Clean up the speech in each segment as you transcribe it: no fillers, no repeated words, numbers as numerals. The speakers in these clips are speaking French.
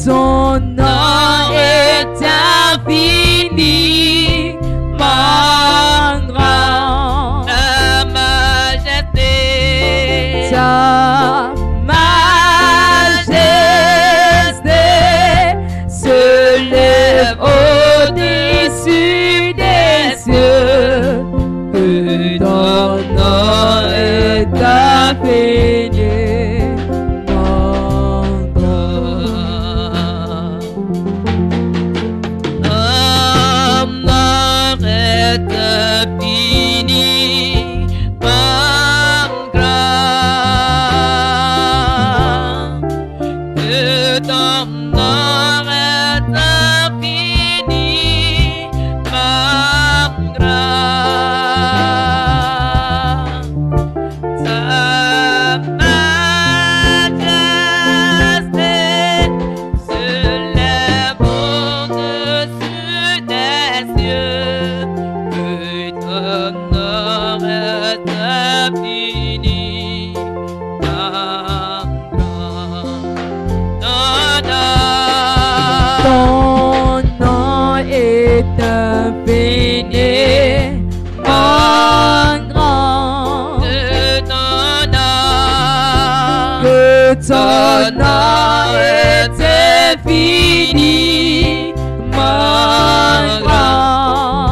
ton nom est infiniment grand. Ta majesté, Ta majesté se lève au-dessus des cieux. Que ton nom est infiniment grand. ton nom est infiniment grand. Que ton nom est infiniment grand. Ta majesté se lève au-dessus des cieux. Que ton nom est infiniment grand. Ton nom est infiniment grand. Que ton nom est infiniment grand.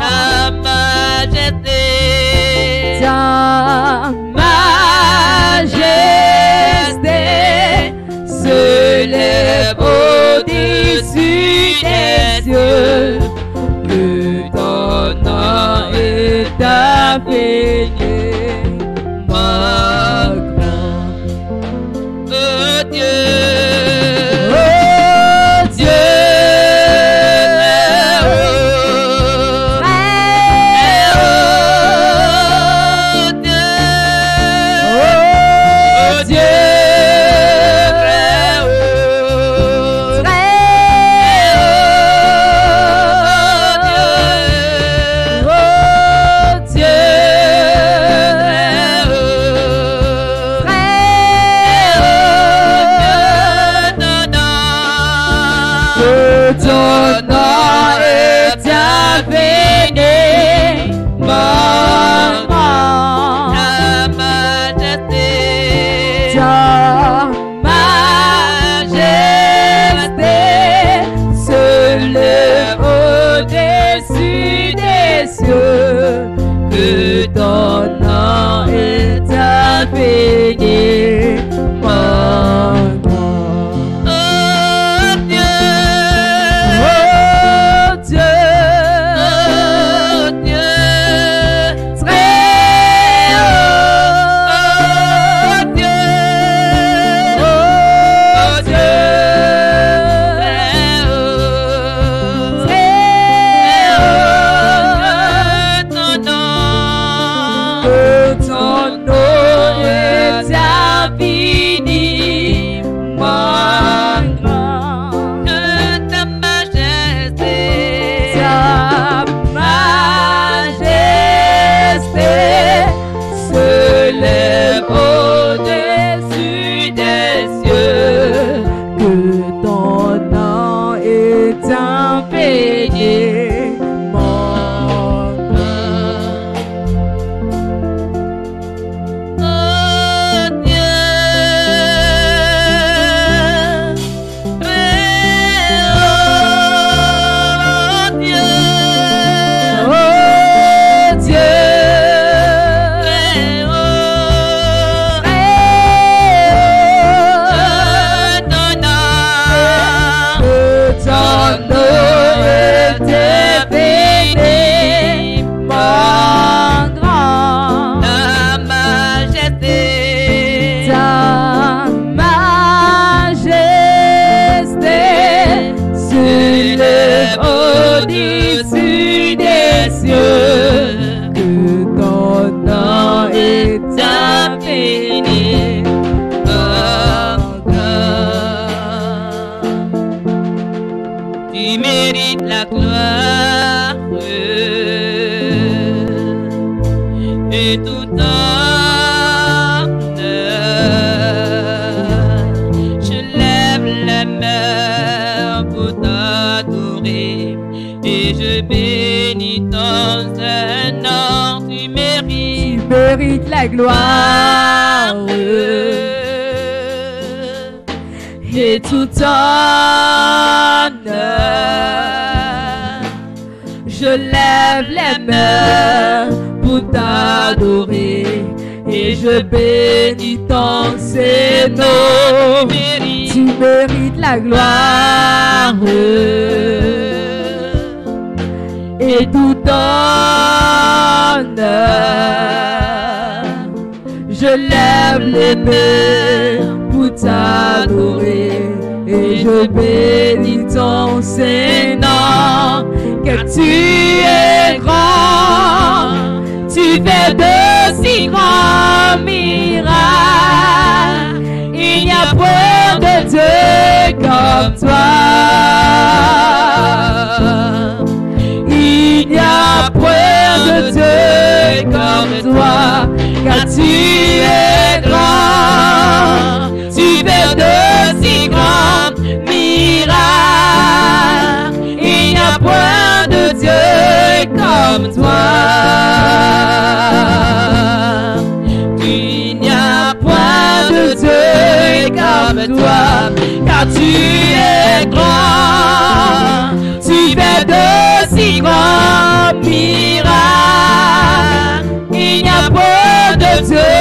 Ta majesté se lève au-dessus des cieux. Que ton nom est infiniment grand. Oh Dieu, Oh Dieu, oh Dieu, ton nom est infiniment grand. Ta majesté se lève au-dessus des cieux. Que ton nom est infiniment grand. Oh Dieu, très haut. Oh Dieu, que ton nom est infiniment grand. Ta majesté se lève au-dessus des cieux. Que ton nom est infiniment grand. Oh Dieu, que ton nom est infiniment grand. Ta majesté se lève au-dessus des cieux. Que ton nom est infiniment grand. Tu mérites la gloire et tout honneur. Je lève la main mérites la gloire et tout honneur. Je lève les mains pour t'adorer et je bénis ton Saint-Nom. Tu mérites la gloire et tout honneur. Je lève les mains pour t'adorer et je bénis ton Saint-Nom. Car tu es grand, tu fais de si grands miracles. Il n'y a point de Dieu comme toi. Il n'y a point de Dieu comme toi. Car tu es grand, tu fais de si grands miracles. Il n'y a point de Dieu comme toi. Il n'y a point de Dieu comme toi. Car tu es grand, tu fais de si grands miracles. Il n'y a point de Dieu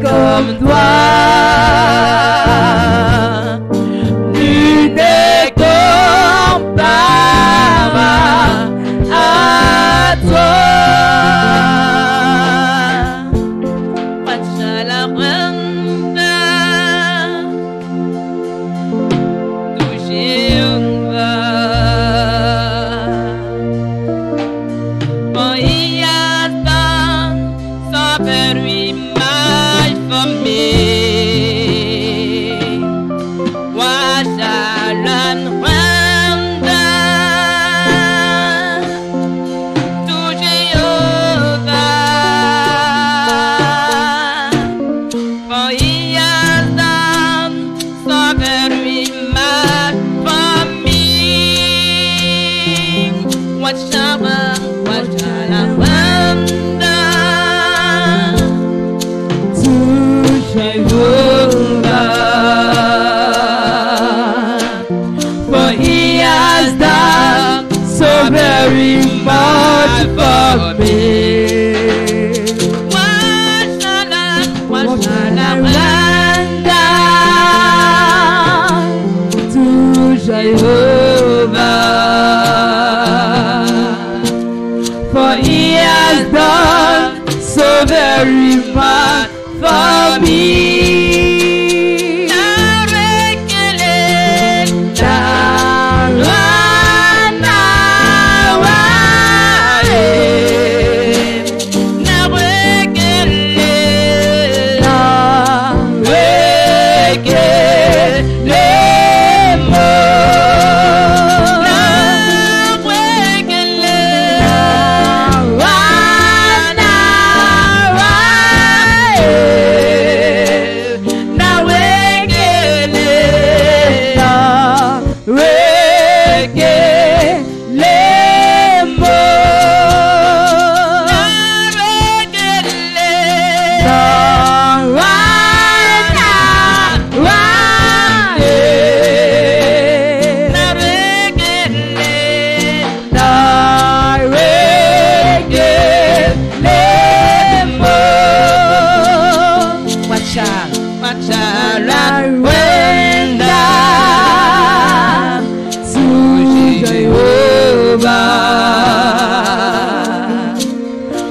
comme toi. Nul n'est comparable à toi. Very much for me. What shall I render to Jehovah? For he has done so very much for me.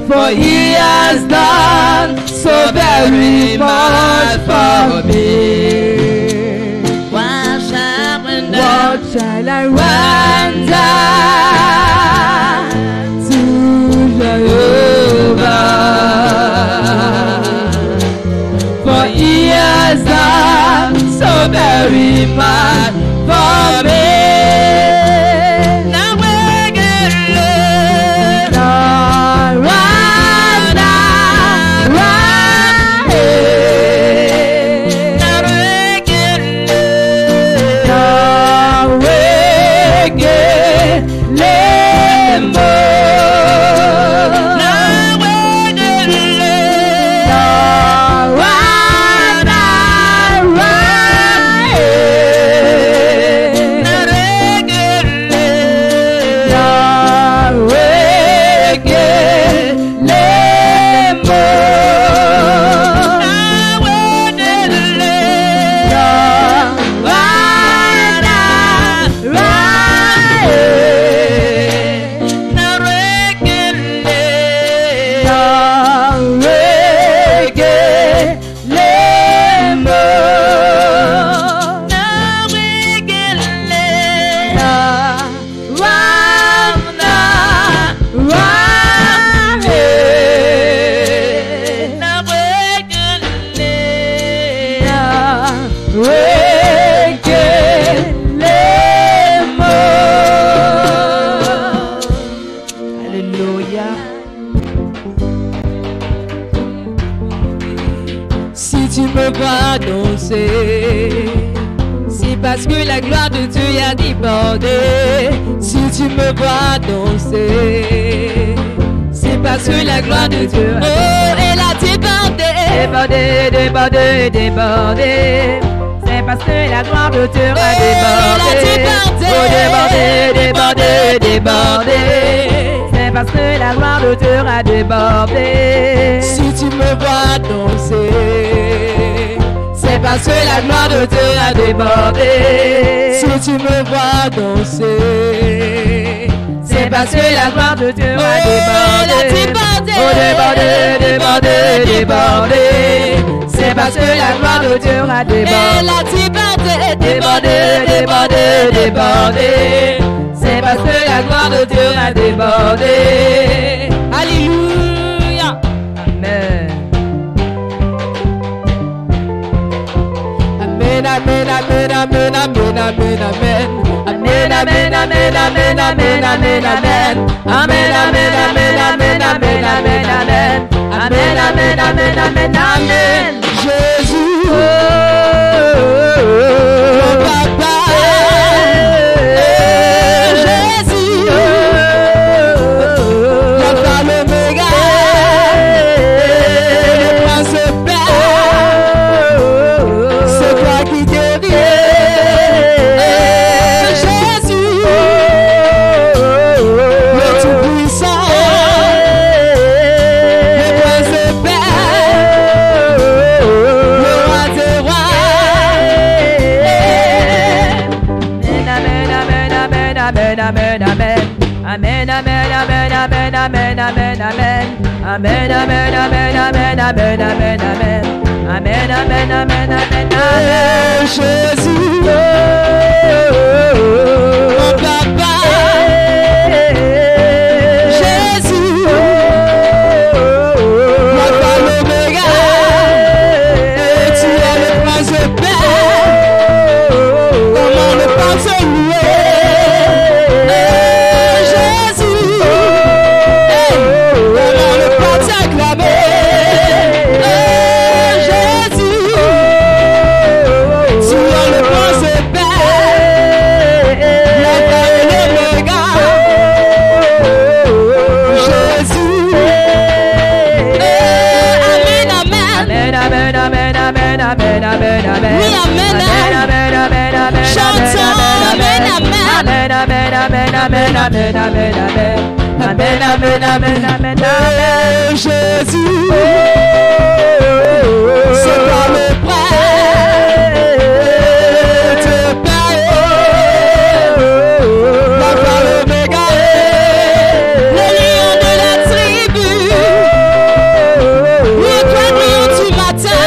For he has done so very much for me. What shall I render to Jehovah? For he has done so very much for me. vois danser, c'est parce que la gloire de Dieu a débordé. Si tu me vois danser, c'est parce que la gloire de Dieu a elle a débordé, débordé, débordé, débordé. C'est parce que la gloire de Dieu a débordé, débordé, débordé, débordé. C'est parce que la gloire de Dieu a débordé. Si tu me vois danser, c'est parce que la gloire de Dieu a débordé. Si tu me vois danser, c'est parce que la gloire de Dieu a débordé. Débordé, débordé, débordé. C'est parce que la gloire de Dieu a débordé. Débordé, débordé, débordé. C'est parce que la gloire de Dieu a débordé. Alléluia. Amen. Amen, amen, amen, amen, amen, amen, amen. Amen, amen, amen, amen, amen, amen, amen. Amen, amen, amen, amen, amen, amen, amen. Amen, amen, amen, amen, amen. Jésus, mon papa, Jésus, l'alpha, l'oméga, le prince père, c'est toi qui guéris. Jésus, le tout-puissant, le prince père, le roi des rois. Amen, amen, amen. Amen, amen, amen, amen, amen, amen, amen. Amen, amen, amen, amen, amen, amen, amen. Amen, amen, amen, amen, amen. Jésus, mon papa. Jésus, l'alpha, l'oméga. Tu es le prince de paix. Comment ne pas te louer? Amen, amen, amen. Oui, amen, amen, amen, amen, amen. Chantons, amen, amen. Amen, amen, amen, amen, amen, amen, amen. Amen, amen, amen, amen, amen. Jésus, c'est toi le prêtre, l'alpha, l'oméga, le lion de la tribu, le grand lion du matin.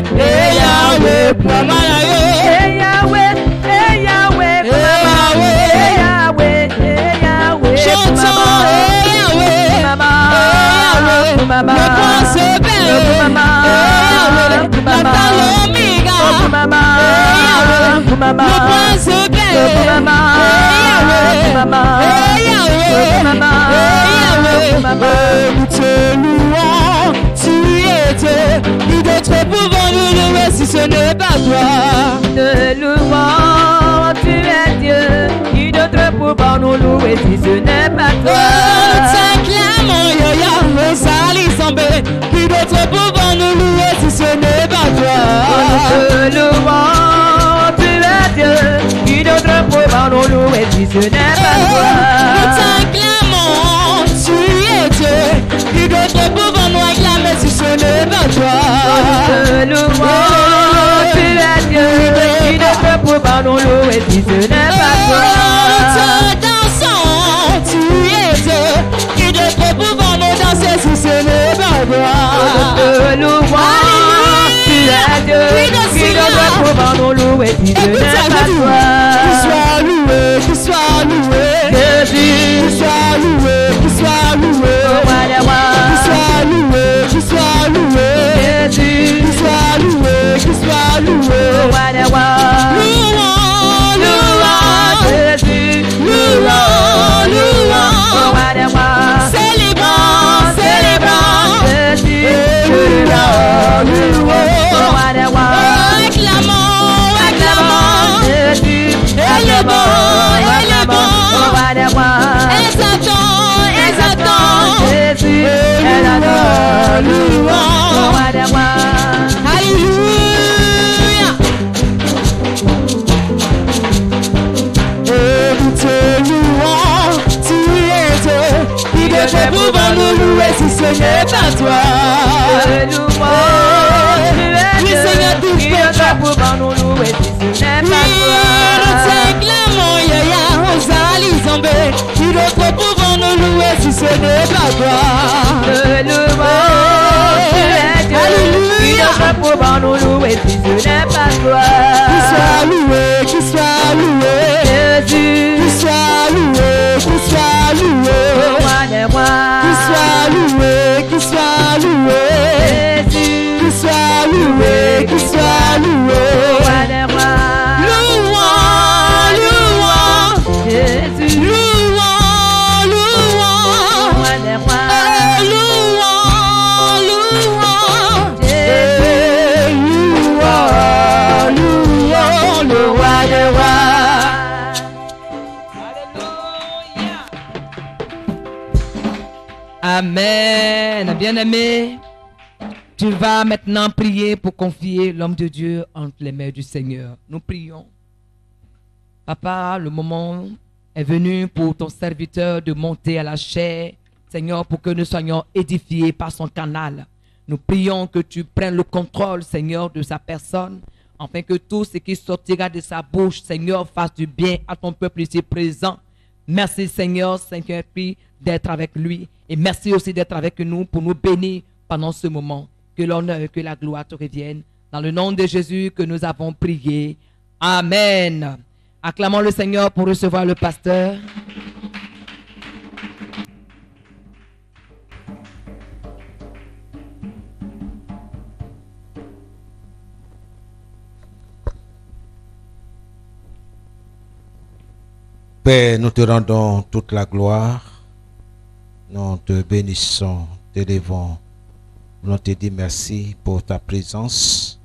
Yahweh, Mama Yahweh, Yahweh, Mama, le prince belle, Mama, Mama, le prince belle, nous te louons, tu étais, qui d'autre pouvons nous louer si ce n'est pas toi? te louons, tu es Dieu, qui d'autre pouvons nous louer si ce n'est pas toi? T'acclamons, Yaya, Rosalie Sambé, qui d'autre pouvons nous louer si ce n'est pas toi? Te louons, tu es Dieu, qui d'autre pouvons nous louer si ce n'est pas toi? T'acclamons, tu es Dieu, qui d'autre pouvons nous acclamer si ce n'est pas toi? Te louons, tu es Dieu, qui d'autre pouvons nous louer si ce n'est pas toi? Dansons, tu es Dieu, qui d'autre pouvons nous danser si ce n'est pas toi? Te louons, tu es Dieu, qui d'autre pouvons nous louer si ce n'est pas toi? Qu'il soit loué, qu'il soit loué, Jésus, qu'il soit loué, qu'il soit loué, roi des rois, qu'il soit loué, qu'il soit loué, Jésus, qu'il soit loué, qu'il soit loué, roi des rois, louons, louons Jésus, louons, louons, roi des rois, célébrons, célébrons, Jésus, louons, roi des rois, acclamons, acclamons, Jésus, élevons, roi des rois, exaltons, Jésus, louons, roi des rois. alléluia. Et nous te louons, tu es Dieu, qui d'autre pouvons nous louer si ce n'est pas toi? Oui, Seigneur, tout Qui d'autre pouvons nous louer si ce n'est pas nous toi? t'acclamons, Yaya, Rosalie Zambé, qui d'autre pouvons nous louer si ce n'est pas toi? Te louons, tu es Dieu. Qui d'autre pouvons nous louer si ce n'est pas toi? Qu'il soit loué, qu'il soit loué, Jésus, qu'il soit loué, qu'il soit loué, roi des rois, qu'il soit loué, qu'il soit loué, Jésus, qu'il soit loué, qu'il soit loué. roi des rois, Louons, louons, Jésus, louons, louons, roi des rois, louons, louons, Jésus, louons, louons, le roi des rois. Amen. Bien-aimé, tu vas maintenant prier pour confier l'homme de Dieu entre les mains du Seigneur. Nous prions. Papa, le moment est venu pour ton serviteur de monter à la chair, Seigneur, pour que nous soyons édifiés par son canal. Nous prions que tu prennes le contrôle, Seigneur, de sa personne, afin que tout ce qui sortira de sa bouche, Seigneur, fasse du bien à ton peuple ici présent. Merci, Seigneur, Saint-Esprit, d'être avec lui. Et merci aussi d'être avec nous pour nous bénir pendant ce moment. Que l'honneur et que la gloire te reviennent. Dans le nom de Jésus que nous avons prié. Amen. Acclamons le Seigneur pour recevoir le pasteur. Père, nous te rendons toute la gloire. Nous te bénissons, t'élevons. Nous te disons merci pour ta présence.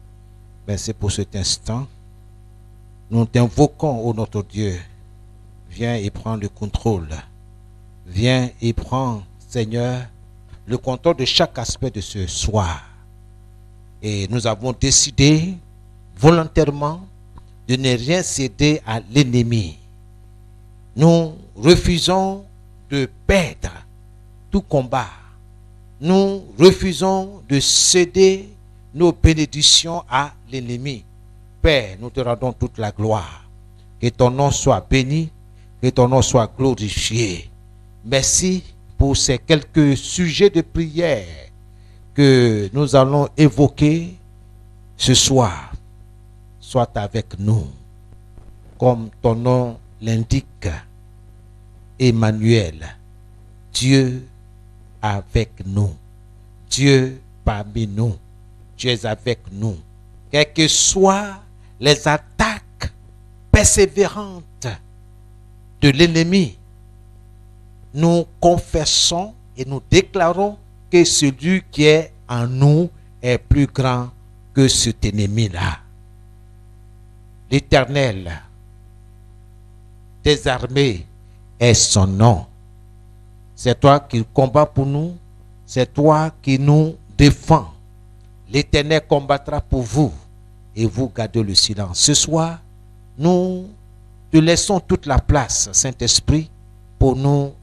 Merci pour cet instant. Nous t'invoquons, ô notre Dieu. Viens et prends le contrôle. Viens et prends, Seigneur, le contrôle de chaque aspect de ce soir. Et nous avons décidé volontairement de ne rien céder à l'ennemi. Nous refusons de perdre tout combat. Nous refusons de céder nos bénédictions à l'ennemi. Père, nous te rendons toute la gloire. Que ton nom soit béni, que ton nom soit glorifié. Merci pour ces quelques sujets de prière que nous allons évoquer ce soir, sois avec nous, comme ton nom l'indique, Emmanuel, Dieu avec nous, Dieu parmi nous, tu es avec nous. Quelles que soient les attaques persévérantes de l'ennemi, nous confessons et nous déclarons que celui qui est en nous est plus grand que cet ennemi-là. L'Éternel des armées est son nom. C'est toi qui combats pour nous, c'est toi qui nous défends. L'Éternel combattra pour vous et vous gardez le silence. Ce soir, nous te laissons toute la place, Saint-Esprit, pour nous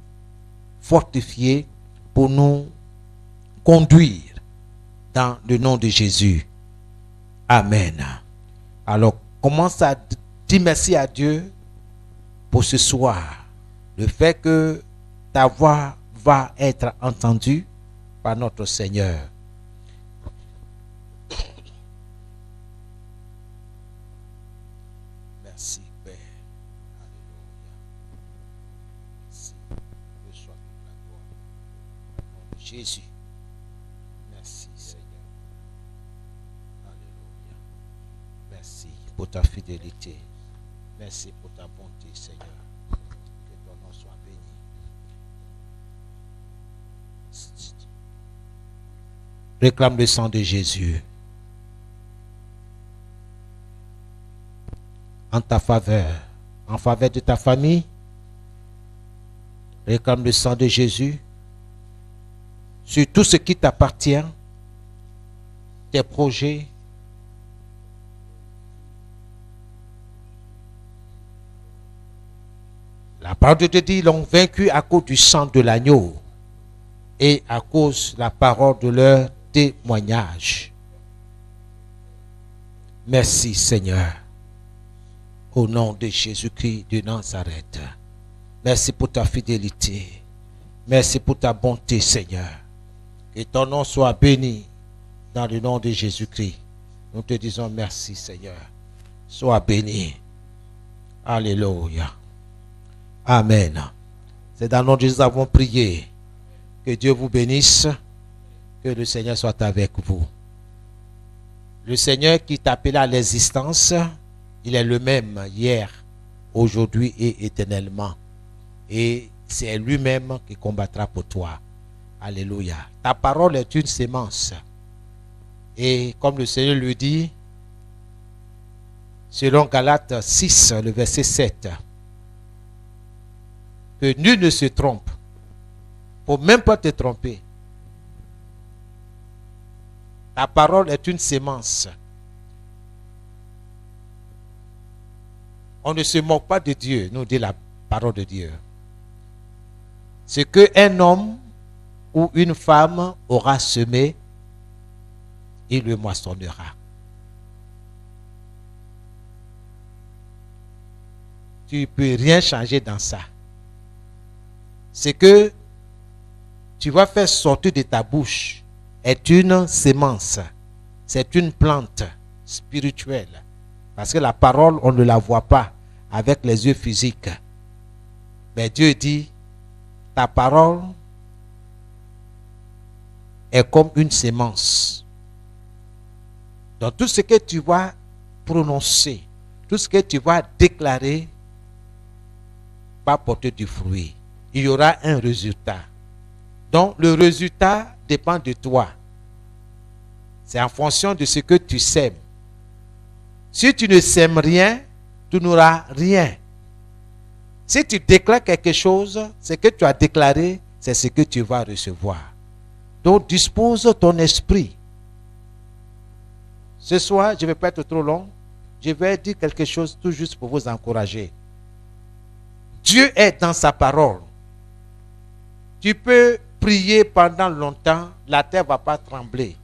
fortifier, pour nous conduire dans le nom de Jésus. Amen. Alors, commence à dire merci à Dieu pour ce soir. Le fait que ta voix va être entendue par notre Seigneur. Merci, Père. Alléluia. Merci. Reçois toute la gloire. Au nom de Jésus. Merci, Seigneur. Alléluia. Merci pour ta fidélité. Merci pour ta bonté, Seigneur. Que ton nom soit béni. Réclame le sang de Jésus en ta faveur, en faveur de ta famille. Réclame le sang de Jésus sur tout ce qui t'appartient, tes projets. La parole de Dieu dit, ils l'ont vaincu à cause du sang de l'agneau et à cause de la parole de leur témoignage. Merci Seigneur. Au nom de Jésus-Christ de Nazareth. Merci pour ta fidélité. Merci pour ta bonté, Seigneur. Que ton nom soit béni dans le nom de Jésus-Christ. Nous te disons merci, Seigneur. Sois béni. Alléluia. Amen. C'est dans le nom de Jésus que nous avons prié. Que Dieu vous bénisse. Que le Seigneur soit avec vous. Le Seigneur qui t'appelle à l'existence, il est le même hier, aujourd'hui et éternellement. Et c'est lui-même qui combattra pour toi. Alléluia. Ta parole est une sémence. Et comme le Seigneur le dit, selon Galates 6, le verset 7, que nul ne se trompe. Il ne faut même pas te tromper. Ta parole est une sémence. On ne se moque pas de Dieu, nous dit la parole de Dieu. Ce qu'un homme ou une femme aura semé, il le moissonnera. Tu ne peux rien changer dans ça. Ce que tu vas faire sortir de ta bouche est une sémence. C'est une plante spirituelle. Parce que la parole, on ne la voit pas avec les yeux physiques. Mais Dieu dit, ta parole est comme une sémence. Donc tout ce que tu vas prononcer, tout ce que tu vas déclarer, va porter du fruit. Il y aura un résultat. Donc le résultat dépend de toi. C'est en fonction de ce que tu sèmes. Si tu ne sèmes rien, tu n'auras rien. Si tu déclares quelque chose, ce que tu as déclaré, c'est ce que tu vas recevoir. Donc dispose ton esprit. Ce soir, je ne vais pas être trop long. Je vais dire quelque chose tout juste pour vous encourager. Dieu est dans sa parole. Tu peux prier pendant longtemps, la terre ne va pas trembler.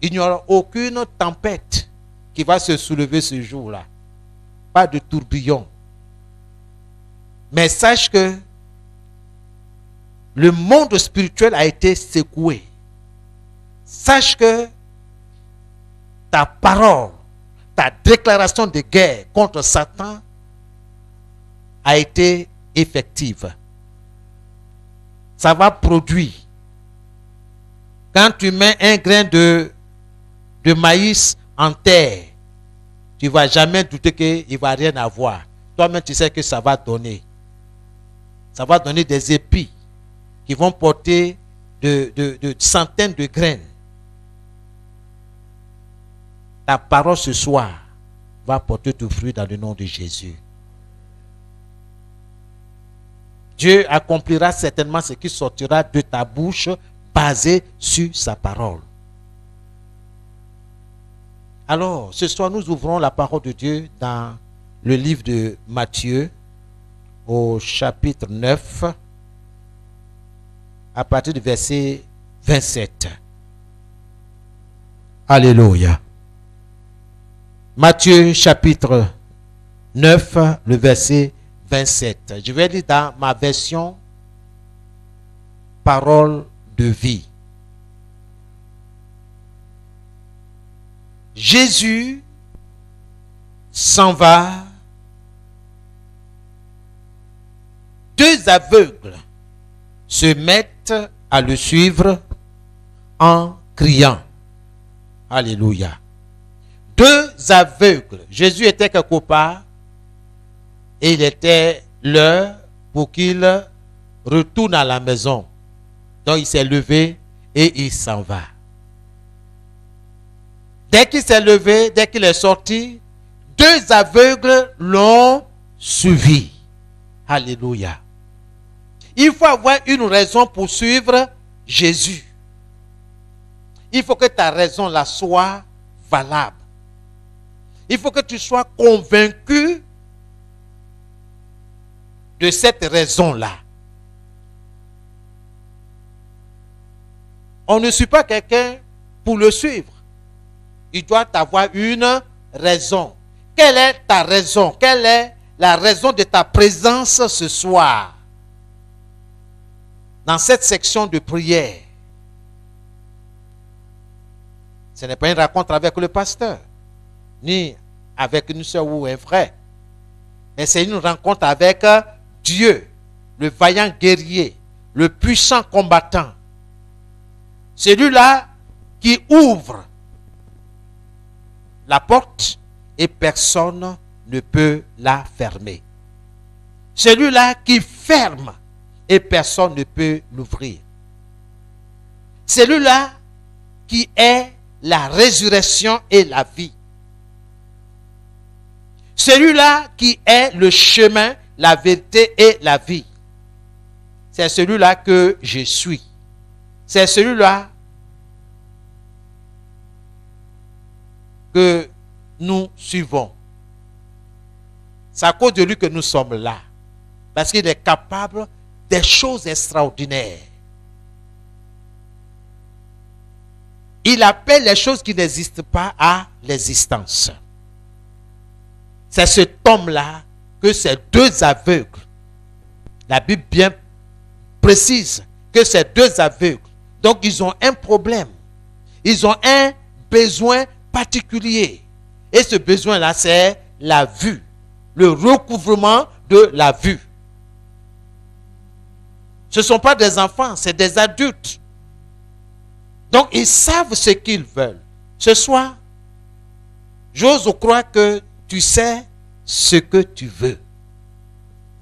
Il n'y aura aucune tempête qui va se soulever ce jour-là. Pas de tourbillon. Mais sache que le monde spirituel a été secoué. Sache que ta parole, ta déclaration de guerre contre Satan a été effective. Ça va produire. Quand tu mets un grain de maïs en terre, tu ne vas jamais douter qu'il ne va rien avoir. Toi-même, tu sais que ça va donner. Ça va donner des épis qui vont porter de centaines de graines. Ta parole ce soir va porter du fruit dans le nom de Jésus. Dieu accomplira certainement ce qui sortira de ta bouche basé sur sa parole. Alors, ce soir, nous ouvrons la parole de Dieu dans le livre de Matthieu, au chapitre 9, à partir du verset 27. Alléluia. Matthieu, chapitre 9, le verset 27. Je vais lire dans ma version parole de vie. Jésus s'en va. Deux aveugles se mettent à le suivre en criant. Alléluia. Deux aveugles. Jésus était quelque part et il était l'heure pour qu'il retourne à la maison. Donc il s'est levé et il s'en va. Dès qu'il s'est levé, dès qu'il est sorti, deux aveugles l'ont suivi. Alléluia. Il faut avoir une raison pour suivre Jésus. Il faut que ta raison là soit valable. Il faut que tu sois convaincu de cette raison-là. On ne suit pas quelqu'un pour le suivre. Il doit avoir une raison. Quelle est ta raison? Quelle est la raison de ta présence ce soir? Dans cette section de prière. Ce n'est pas une rencontre avec le pasteur, ni avec une soeur ou un frère. Mais c'est une rencontre avec Dieu, le vaillant guerrier, le puissant combattant. Celui-là qui ouvre la porte et personne ne peut la fermer. Celui-là qui ferme et personne ne peut l'ouvrir. Celui-là qui est la résurrection et la vie. Celui-là qui est le chemin, la vérité et la vie. C'est celui-là que je suis. C'est celui-là que nous suivons. C'est à cause de lui que nous sommes là. Parce qu'il est capable des choses extraordinaires. Il appelle les choses qui n'existent pas à l'existence. C'est cet homme-là que ces deux aveugles, la Bible bien précise que ces deux aveugles, donc ils ont un problème. Ils ont un besoin particulier. Et ce besoin-là, c'est la vue. Le recouvrement de la vue. Ce ne sont pas des enfants, c'est des adultes. Donc, ils savent ce qu'ils veulent. Ce soir, j'ose croire que tu sais ce que tu veux.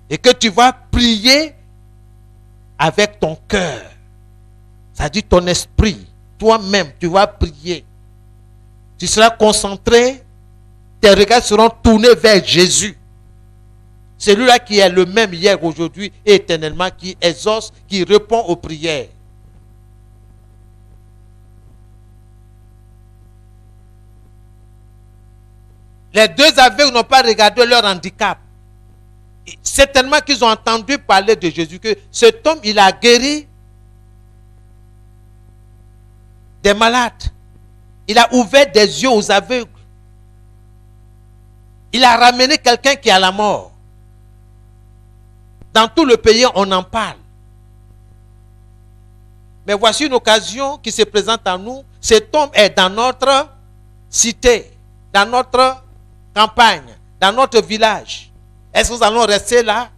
Et que tu vas prier avec ton cœur. Ça dit ton esprit. Toi-même, tu vas prier. Tu seras concentré. Tes regards seront tournés vers Jésus. Celui-là qui est le même hier, aujourd'hui et éternellement, qui exauce, qui répond aux prières. Les deux aveugles n'ont pas regardé leur handicap. Certainement qu'ils ont entendu parler de Jésus, que cet homme, il a guéri des malades. Il a ouvert des yeux aux aveugles. Il a ramené quelqu'un qui est à la mort. Dans tout le pays, on en parle. Mais voici une occasion qui se présente à nous. Cet homme est dans notre cité, dans notre campagne, dans notre village? Est-ce que nous allons rester là,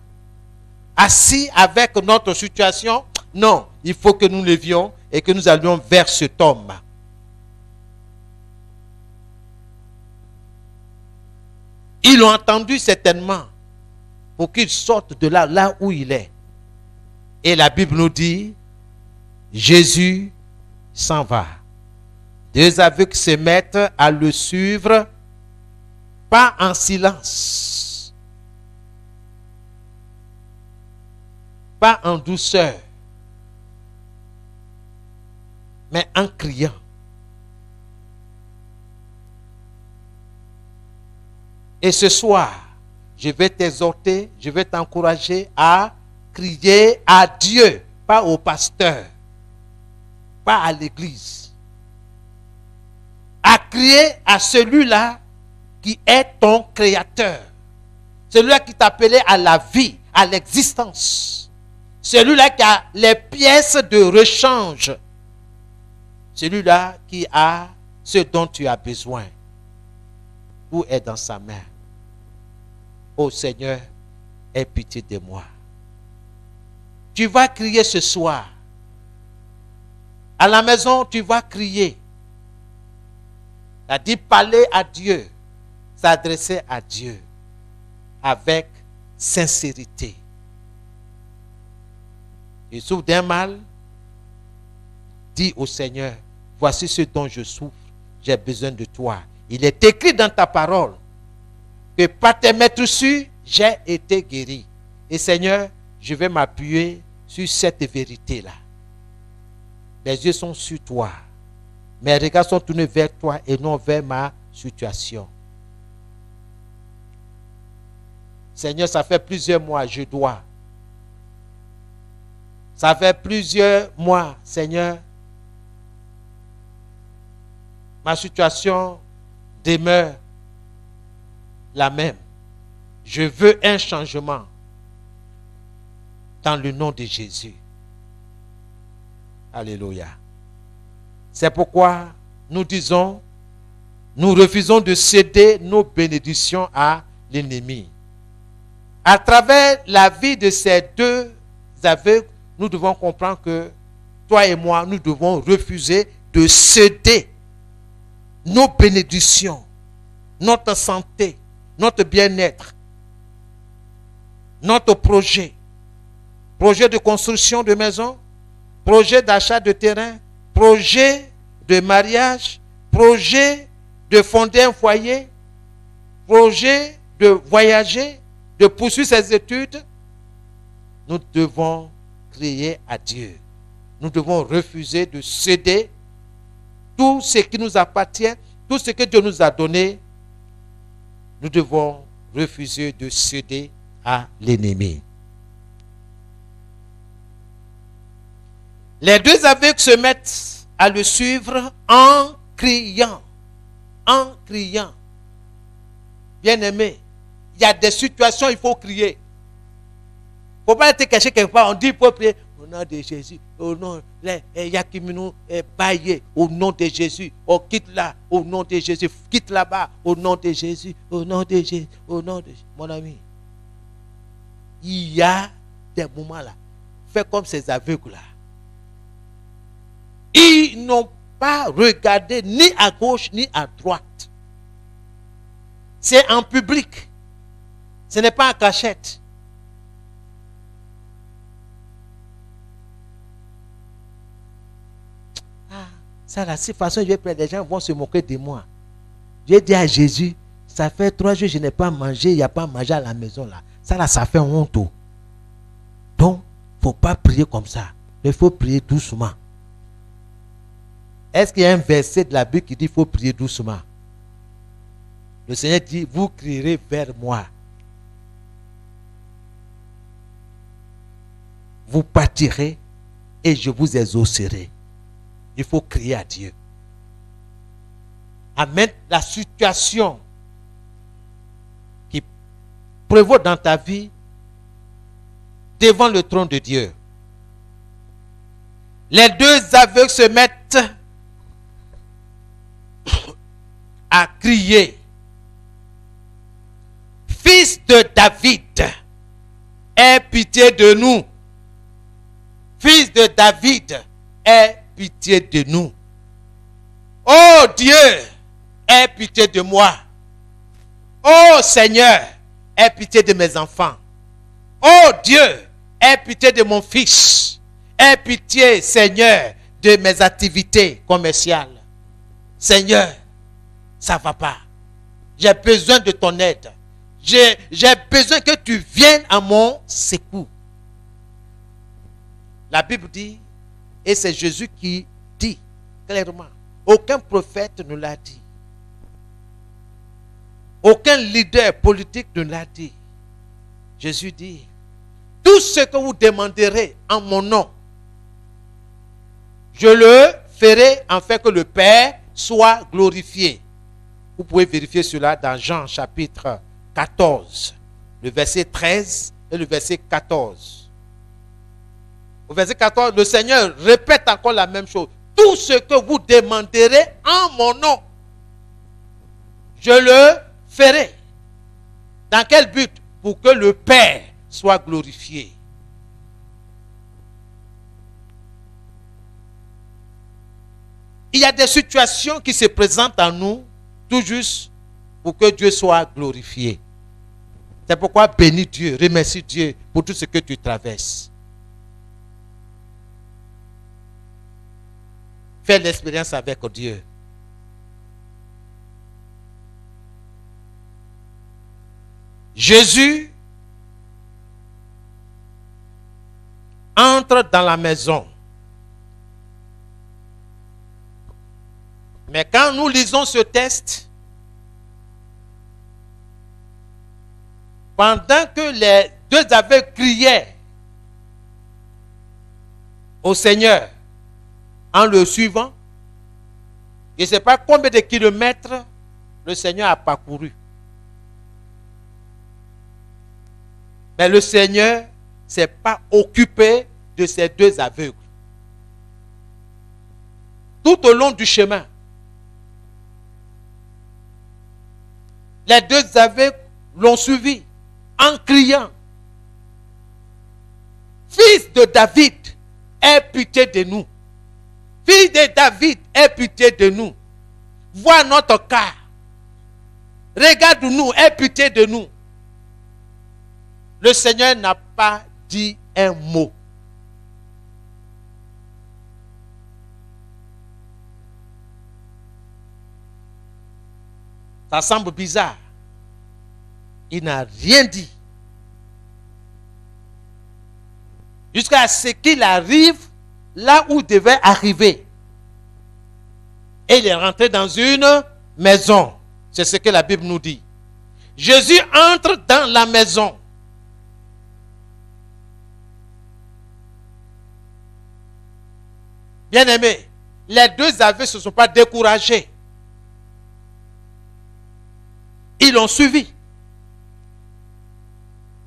assis avec notre situation? Non, il faut que nous levions et que nous allions vers cet homme. Ils l'ont entendu certainement pour qu'il sorte de là, là où il est. Et la Bible nous dit, Jésus s'en va. 2 aveugles se mettent à le suivre, pas en silence, pas en douceur, mais en criant. Et ce soir, je vais t'exhorter, je vais t'encourager à crier à Dieu, pas au pasteur, pas à l'église. À crier à celui-là qui est ton créateur. Celui-là qui t'appelait à la vie, à l'existence. Celui-là qui a les pièces de rechange. Celui-là qui a ce dont tu as besoin. Tout est dans sa main. Ô Seigneur, aie pitié de moi. Tu vas crier ce soir. À la maison, tu vas crier. Tu as dit parler à Dieu, s'adresser à Dieu avec sincérité. Tu souffres d'un mal, dis au Seigneur, voici ce dont je souffre, j'ai besoin de toi. Il est écrit dans ta parole que par tes maîtresses, j'ai été guéri. Et Seigneur, je vais m'appuyer sur cette vérité-là. Mes yeux sont sur toi. Mes regards sont tournés vers toi et non vers ma situation. Seigneur, ça fait plusieurs mois, je dois. Ça fait plusieurs mois, Seigneur. Ma situation demeure la même. Je veux un changement dans le nom de Jésus. Alléluia. C'est pourquoi nous disons, nous refusons de céder nos bénédictions à l'ennemi. À travers la vie de ces deux aveugles, nous devons comprendre que toi et moi, nous devons refuser de céder nos bénédictions, notre santé, notre bien-être, notre projet de construction de maison, projet d'achat de terrain, projet de mariage, projet de fonder un foyer, projet de voyager, de poursuivre ses études. Nous devons crier à Dieu. Nous devons refuser de céder tout ce qui nous appartient, tout ce que Dieu nous a donné. Nous devons refuser de céder à l'ennemi. Les deux aveugles se mettent à le suivre en criant. En criant. Bien-aimé, il y a des situations où il faut crier. Il ne faut pas être caché quelque part. On dit qu'il faut prier au nom de Jésus. Au nom de Yakimino Baye. Au nom de Jésus. On quitte là. Au nom de Jésus. Quitte là-bas. Au nom de Jésus. Au nom de Jésus. Au nom de Jésus. Mon ami, il y a des moments là. Fais comme ces aveugles là. Ils n'ont pas regardé ni à gauche ni à droite. C'est en public. Ce n'est pas en cachette. Ah, ça là, de toute façon, les gens vont se moquer de moi. J'ai dit à Jésus, ça fait 3 jours que je n'ai pas mangé, il n'y a pas mangé à la maison là. Ça là, ça fait honte. Donc, il ne faut pas prier comme ça. Il faut prier doucement. Est-ce qu'il y a un verset de la Bible qui dit qu'il faut prier doucement? Le Seigneur dit, vous crierez vers moi. Vous partirez et je vous exaucerai. Il faut crier à Dieu. Amène la situation qui prévaut dans ta vie devant le trône de Dieu. Les deux aveugles se mettent a crié, Fils de David, aie pitié de nous. Fils de David, aie pitié de nous. Oh Dieu, aie pitié de moi. Oh Seigneur, aie pitié de mes enfants. Oh Dieu, aie pitié de mon fils. Aie pitié, Seigneur, de mes activités commerciales. Seigneur, ça ne va pas. J'ai besoin de ton aide. J'ai besoin que tu viennes à mon secours. La Bible dit, et c'est Jésus qui dit clairement, aucun prophète ne l'a dit. Aucun leader politique ne l'a dit. Jésus dit, tout ce que vous demanderez en mon nom, je le ferai afin que le Père soit glorifié. Vous pouvez vérifier cela dans Jean chapitre 14, le verset 13 et le verset 14. Au verset 14, le Seigneur répète encore la même chose. Tout ce que vous demanderez en mon nom, je le ferai. Dans quel but? Pour que le Père soit glorifié. Il y a des situations qui se présentent à nous tout juste pour que Dieu soit glorifié. C'est pourquoi bénis Dieu, remercie Dieu pour tout ce que tu traverses. Fais l'expérience avec Dieu. Jésus entre dans la maison. Mais quand nous lisons ce texte, pendant que les deux aveugles criaient au Seigneur en le suivant, je ne sais pas combien de kilomètres le Seigneur a parcouru. Mais le Seigneur ne s'est pas occupé de ces deux aveugles. Tout au long du chemin, les deux aveugles l'ont suivi en criant, Fils de David, aie pitié de nous. Fils de David, aie pitié de nous. Vois notre cas. Regarde-nous, aie pitié de nous. Le Seigneur n'a pas dit un mot. Ça semble bizarre. Il n'a rien dit. Jusqu'à ce qu'il arrive là où il devait arriver. Et il est rentré dans une maison. C'est ce que la Bible nous dit. Jésus entre dans la maison. Bien-aimés, les deux aveugles ne se sont pas découragés. Ils l'ont suivi.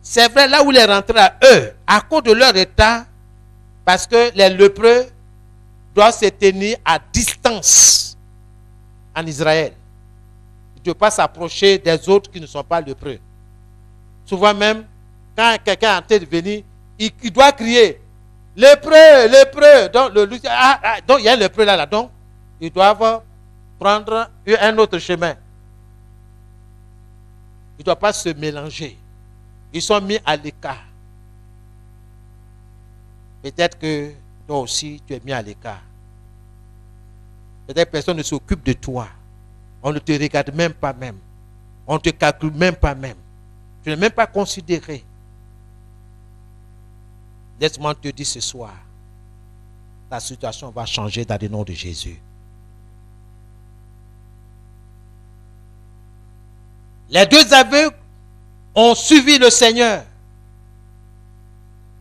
C'est vrai, là où il est rentré à eux, à cause de leur état, parce que les lépreux doivent se tenir à distance en Israël. Ils ne doivent pas s'approcher des autres qui ne sont pas lépreux. Souvent même, quand quelqu'un est en train de venir, il doit crier, lépreux, lépreux. Donc, donc il y a un lépreux là, donc ils doivent prendre un autre chemin. Ils ne doivent pas se mélanger. Ils sont mis à l'écart. Peut-être que toi aussi, tu es mis à l'écart. Peut-être que personne ne s'occupe de toi. On ne te regarde même pas même. On ne te calcule même pas même. Tu n'es même pas considéré. Laisse-moi te dire ce soir, ta situation va changer dans le nom de Jésus. Les deux aveugles ont suivi le Seigneur,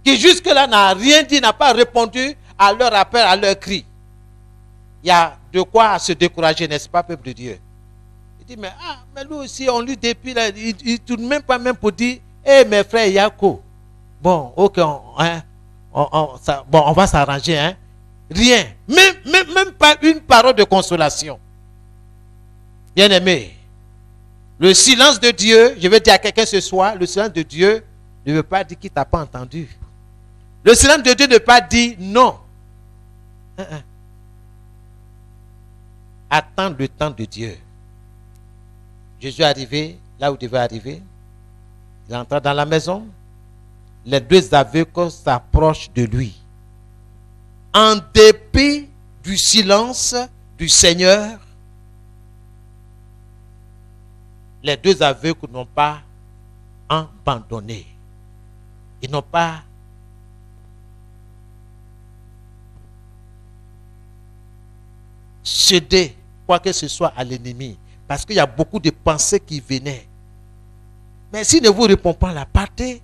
qui jusque-là n'a rien dit, n'a pas répondu à leur appel, à leur cri. Il y a de quoi se décourager, n'est-ce pas, peuple de Dieu? Il dit, mais lui aussi, on lui depuis là, il ne tourne même pas même pour dire, mes frères Yako, bon, ok, on va s'arranger, hein? Rien, même pas une parole de consolation. Bien-aimé, le silence de Dieu, je vais dire à quelqu'un ce soir, le silence de Dieu ne veut pas dire qu'il ne t'a pas entendu. Le silence de Dieu ne veut pas dire non. Attends le temps de Dieu. Jésus est arrivé là où il devait arriver. Il entra dans la maison. Les deux aveugles s'approchent de lui. En dépit du silence du Seigneur, les deux aveugles n'ont pas abandonné. Ils n'ont pas cédé quoi que ce soit à l'ennemi. Parce qu'il y a beaucoup de pensées qui venaient. Mais s'il ne vous répond pas là, partez.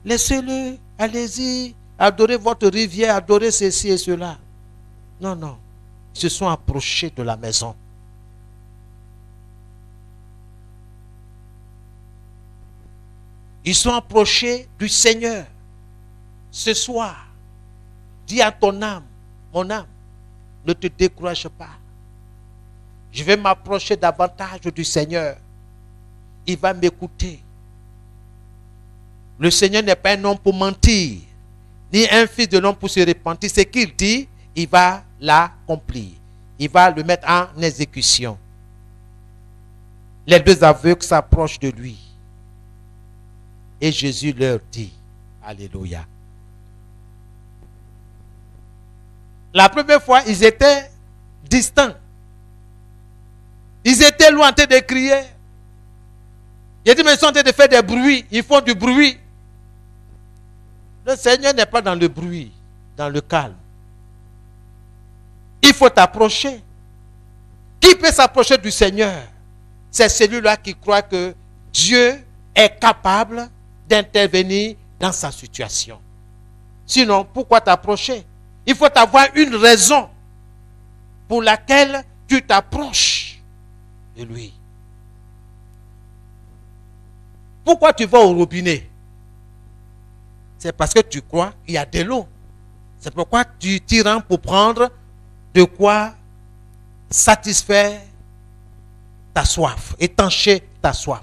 Laissez-le. Allez-y. Adorez votre rivière. Adorez ceci et cela. Non, non. Ils se sont approchés de la maison. Ils sont approchés du Seigneur. Ce soir, dis à ton âme, mon âme, ne te décourage pas. Je vais m'approcher davantage du Seigneur. Il va m'écouter. Le Seigneur n'est pas un homme pour mentir, ni un fils de l'homme pour se repentir. Ce qu'il dit, il va l'accomplir. Il va le mettre en exécution. Les deux aveugles s'approchent de lui. Et Jésus leur dit, alléluia. La première fois, ils étaient distants. Ils étaient loin en train de crier. Il a dit, mais ils sont en train de faire des bruits. Ils font du bruit. Le Seigneur n'est pas dans le bruit, dans le calme. Il faut t'approcher. Qui peut s'approcher du Seigneur? C'est celui-là qui croit que Dieu est capable d'intervenir dans sa situation. Sinon, pourquoi t'approcher? Il faut avoir une raison pour laquelle tu t'approches de lui. Pourquoi tu vas au robinet? C'est parce que tu crois qu'il y a de l'eau. C'est pourquoi tu t'y rends pour prendre de quoi satisfaire ta soif, étancher ta soif.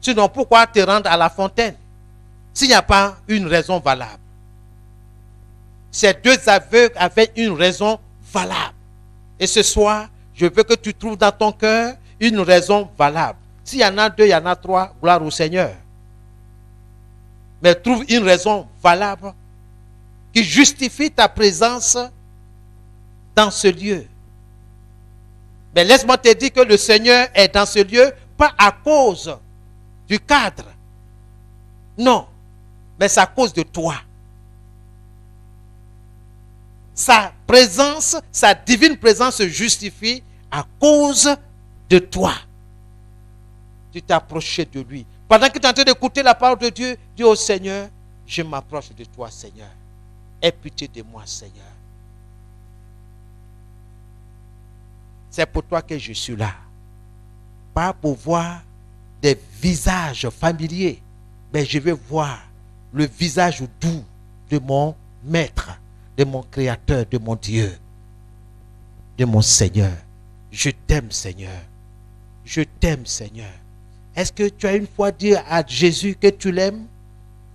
Sinon, pourquoi te rendre à la fontaine s'il n'y a pas une raison valable? Ces deux aveugles avaient une raison valable. Et ce soir, je veux que tu trouves dans ton cœur une raison valable. S'il y en a deux, il y en a trois, gloire au Seigneur. Mais trouve une raison valable qui justifie ta présence dans ce lieu. Mais laisse-moi te dire que le Seigneur est dans ce lieu, pas à cause du cadre. Non, mais c'est à cause de toi. Sa présence, sa divine présence se justifie à cause de toi. Tu t'es approché de lui. Pendant que tu es en train d'écouter la parole de Dieu, dis au Seigneur, je m'approche de toi, Seigneur. Aie pitié de moi, Seigneur. C'est pour toi que je suis là. Pas pour voir des visages familiers, mais je veux voir le visage doux de mon Maître, de mon Créateur, de mon Dieu, de mon Seigneur. Je t'aime, Seigneur. Je t'aime, Seigneur. Est-ce que tu as une fois dit à Jésus que tu l'aimes?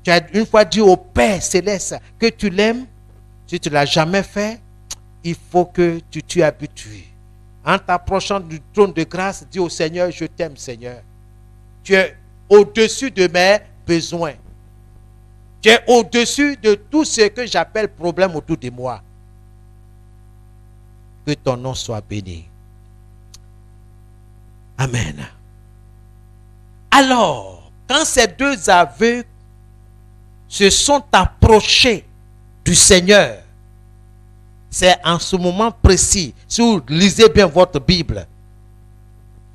Tu as une fois dit au Père Céleste que tu l'aimes? Si tu ne l'as jamais fait, il faut que tu t'y habitues. En t'approchant du trône de grâce, dis au Seigneur, je t'aime, Seigneur. Tu es au-dessus de mes besoins. Tu es au-dessus de tout ce que j'appelle problème autour de moi. Que ton nom soit béni. Amen. Alors, quand ces deux aveugles se sont approchés du Seigneur, c'est en ce moment précis, si vous lisez bien votre Bible,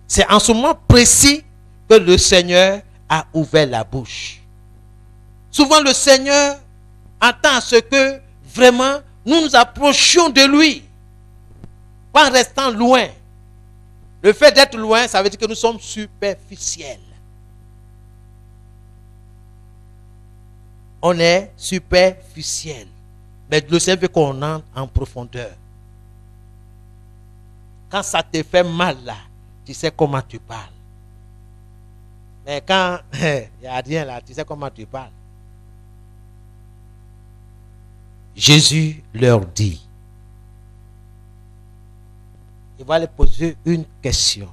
c'est en ce moment précis que le Seigneur a ouvert la bouche. Souvent le Seigneur attend à ce que vraiment nous nous approchions de lui, pas en restant loin. Le fait d'être loin, ça veut dire que nous sommes superficiels. On est superficiel. Mais le Seigneur veut qu'on entre en profondeur. Quand ça te fait mal là, tu sais comment tu parles. Mais quand il n'y a rien là, tu sais comment tu parles. Jésus leur dit, il va leur poser une question.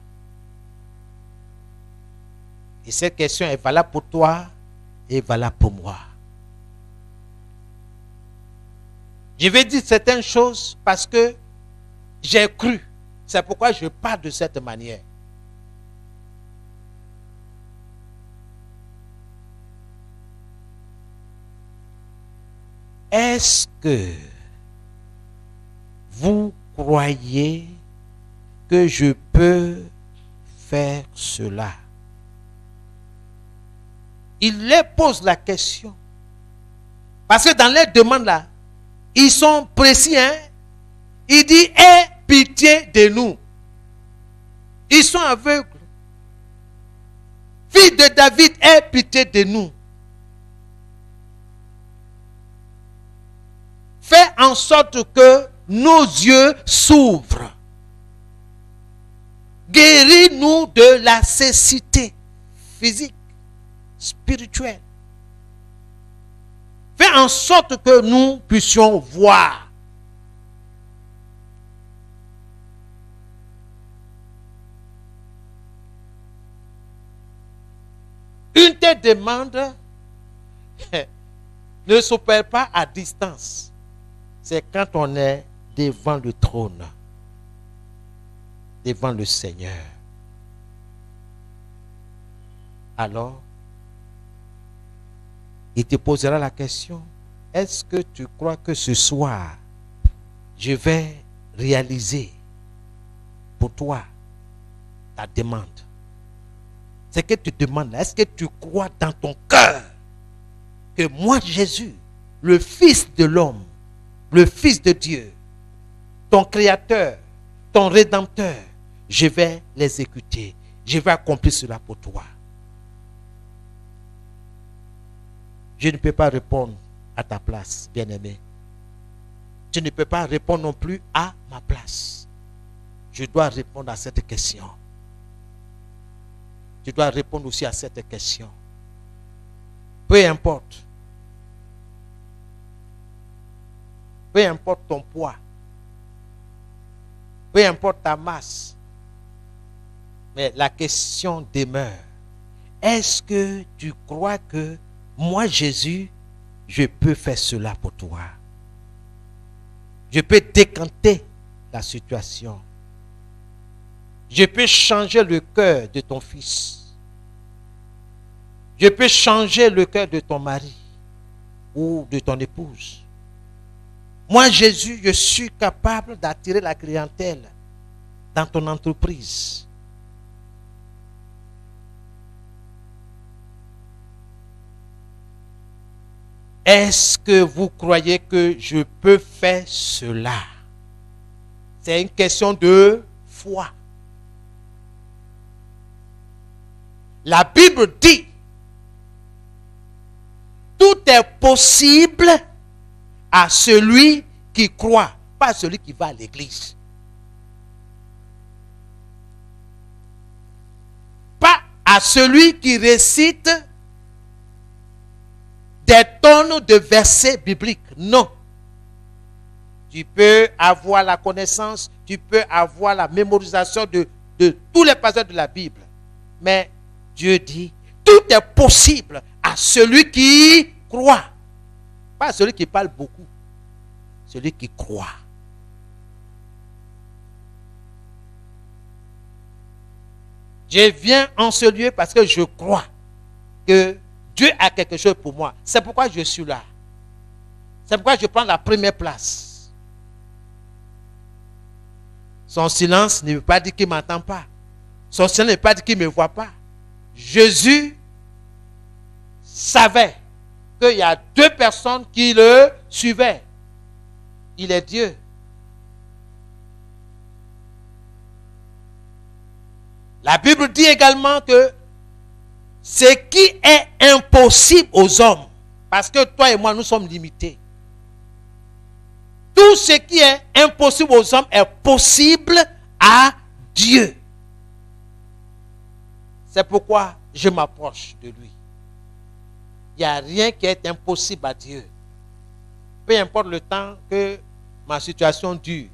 Et cette question est valable pour toi et valable pour moi. Je vais dire certaines choses parce que j'ai cru. C'est pourquoi je parle de cette manière. Est-ce que vous croyez que je peux faire cela? Il leur pose la question. Parce que dans les demandes là, ils sont précis. Hein? Il dit, aie pitié de nous. Ils sont aveugles. Fils de David, aie pitié de nous. Fais en sorte que nos yeux s'ouvrent. Guéris-nous de la cécité physique, spirituelle. Fais en sorte que nous puissions voir. Une telle demande ne s'opère pas à distance. C'est quand on est devant le trône, devant le Seigneur. Alors, il te posera la question, est-ce que tu crois que ce soir, je vais réaliser pour toi ta demande? C'est que tu demandes, est-ce que tu crois dans ton cœur que moi, Jésus, le Fils de l'homme, le Fils de Dieu, ton Créateur, ton Rédempteur, je vais l'exécuter. Je vais accomplir cela pour toi. Je ne peux pas répondre à ta place, bien-aimé. Tu ne peux pas répondre non plus à ma place. Je dois répondre à cette question. Tu dois répondre aussi à cette question. Peu importe. Peu importe ton poids. Peu importe ta masse. Mais la question demeure. Est-ce que tu crois que moi, Jésus, je peux faire cela pour toi? Je peux décanter la situation. Je peux changer le cœur de ton fils. Je peux changer le cœur de ton mari ou de ton épouse. Moi, Jésus, je suis capable d'attirer la clientèle dans ton entreprise. Est-ce que vous croyez que je peux faire cela? C'est une question de foi. La Bible dit, tout est possible à celui qui croit, pas à celui qui va à l'église. Pas à celui qui récite des tonnes de versets bibliques. Non. Tu peux avoir la connaissance, tu peux avoir la mémorisation de tous les passages de la Bible. Mais Dieu dit, tout est possible à celui qui croit. Pas à celui qui parle beaucoup. Celui qui croit. Je viens en ce lieu parce que je crois que Dieu a quelque chose pour moi. C'est pourquoi je suis là. C'est pourquoi je prends la première place. Son silence ne veut pas dire qu'il ne m'entend pas. Son silence ne veut pas dire qu'il ne me voit pas. Jésus savait qu'il y a deux personnes qui le suivaient. Il est Dieu. La Bible dit également que ce qui est impossible aux hommes, parce que toi et moi nous sommes limités. Tout ce qui est impossible aux hommes est possible à Dieu. C'est pourquoi je m'approche de lui. Il n'y a rien qui est impossible à Dieu. Peu importe le temps que ma situation dure,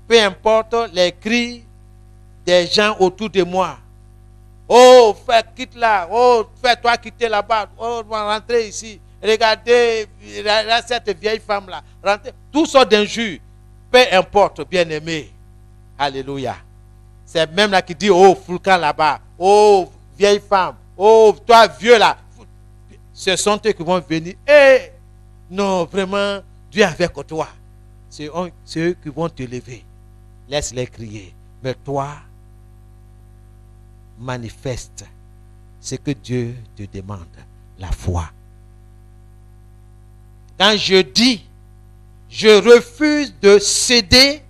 peu importe les cris des gens autour de moi. Oh, quitte là. Oh, fais-toi quitter là-bas. Oh, rentrer ici. Regardez cette vieille femme-là. Rentrez. Tout ça d'injures. Peu importe, bien-aimé. Alléluia. C'est même là qui dit, oh, Foulcan là-bas. Oh, vieille femme. Oh, toi, vieux là. Ce sont eux qui vont venir. Eh, non, vraiment, Dieu est avec toi. C'est eux qui vont te lever. Laisse-les crier. Mais toi, manifeste ce que Dieu te demande, la foi. Quand je dis, je refuse de céder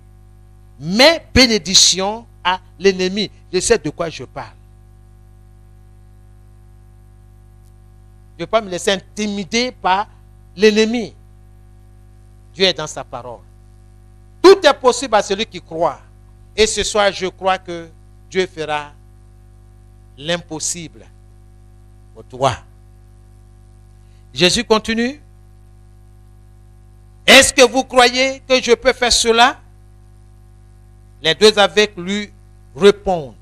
mes bénédictions à l'ennemi, je sais de quoi je parle. Je ne vais pas me laisser intimider par l'ennemi. Dieu est dans sa parole. Tout est possible à celui qui croit. Et ce soir, je crois que Dieu fera l'impossible pour toi. Jésus continue. Est-ce que vous croyez que je peux faire cela? Les deux avec lui répondent.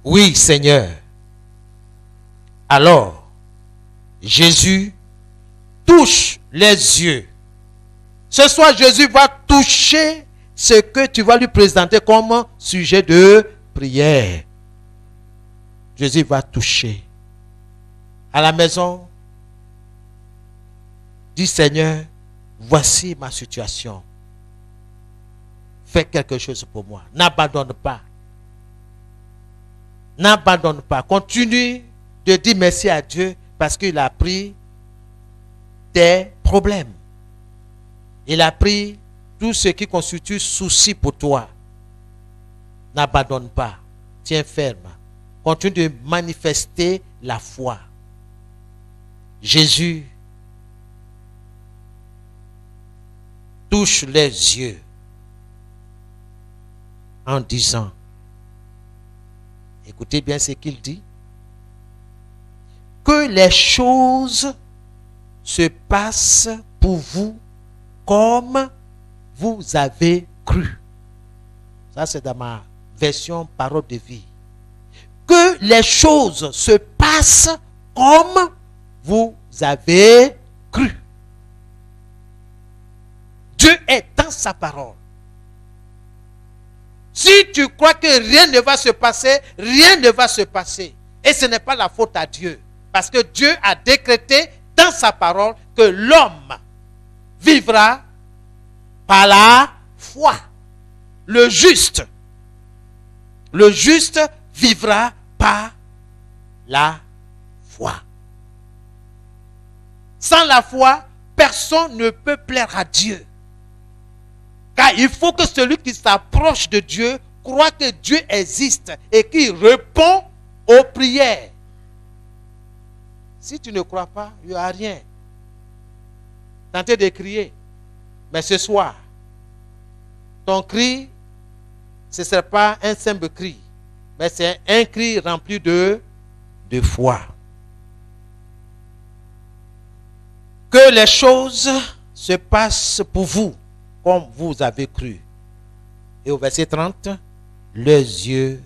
Oui, Seigneur. Alors, Jésus touche les yeux. Ce soir, Jésus va toucher ce que tu vas lui présenter comme sujet de prière. Jésus va toucher. À la maison, dis Seigneur, voici ma situation. Fais quelque chose pour moi. N'abandonne pas. N'abandonne pas. Continue de dire merci à Dieu parce qu'il a pris tes problèmes. Il a pris tout ce qui constitue souci pour toi. N'abandonne pas. Tiens ferme. Continue de manifester la foi. Jésus touche les yeux en disant, écoutez bien ce qu'il dit, que les choses se passent pour vous comme vous avez cru. Ça, c'est dans ma version parole de vie. Que les choses se passent comme vous avez cru. Dieu est dans sa parole. Si tu crois que rien ne va se passer, rien ne va se passer. Et ce n'est pas la faute à Dieu. Parce que Dieu a décrété dans sa parole que l'homme vivra par la foi. Le juste vivra par la foi. Sans la foi, personne ne peut plaire à Dieu. Car il faut que celui qui s'approche de Dieu croit que Dieu existe et qu'il répond aux prières. Si tu ne crois pas, il n'y a rien. Tentez de crier. Mais ce soir, ton cri, ce ne sera pas un simple cri, mais c'est un cri rempli de foi. Que les choses se passent pour vous comme vous avez cru. Et au verset 30, leurs yeux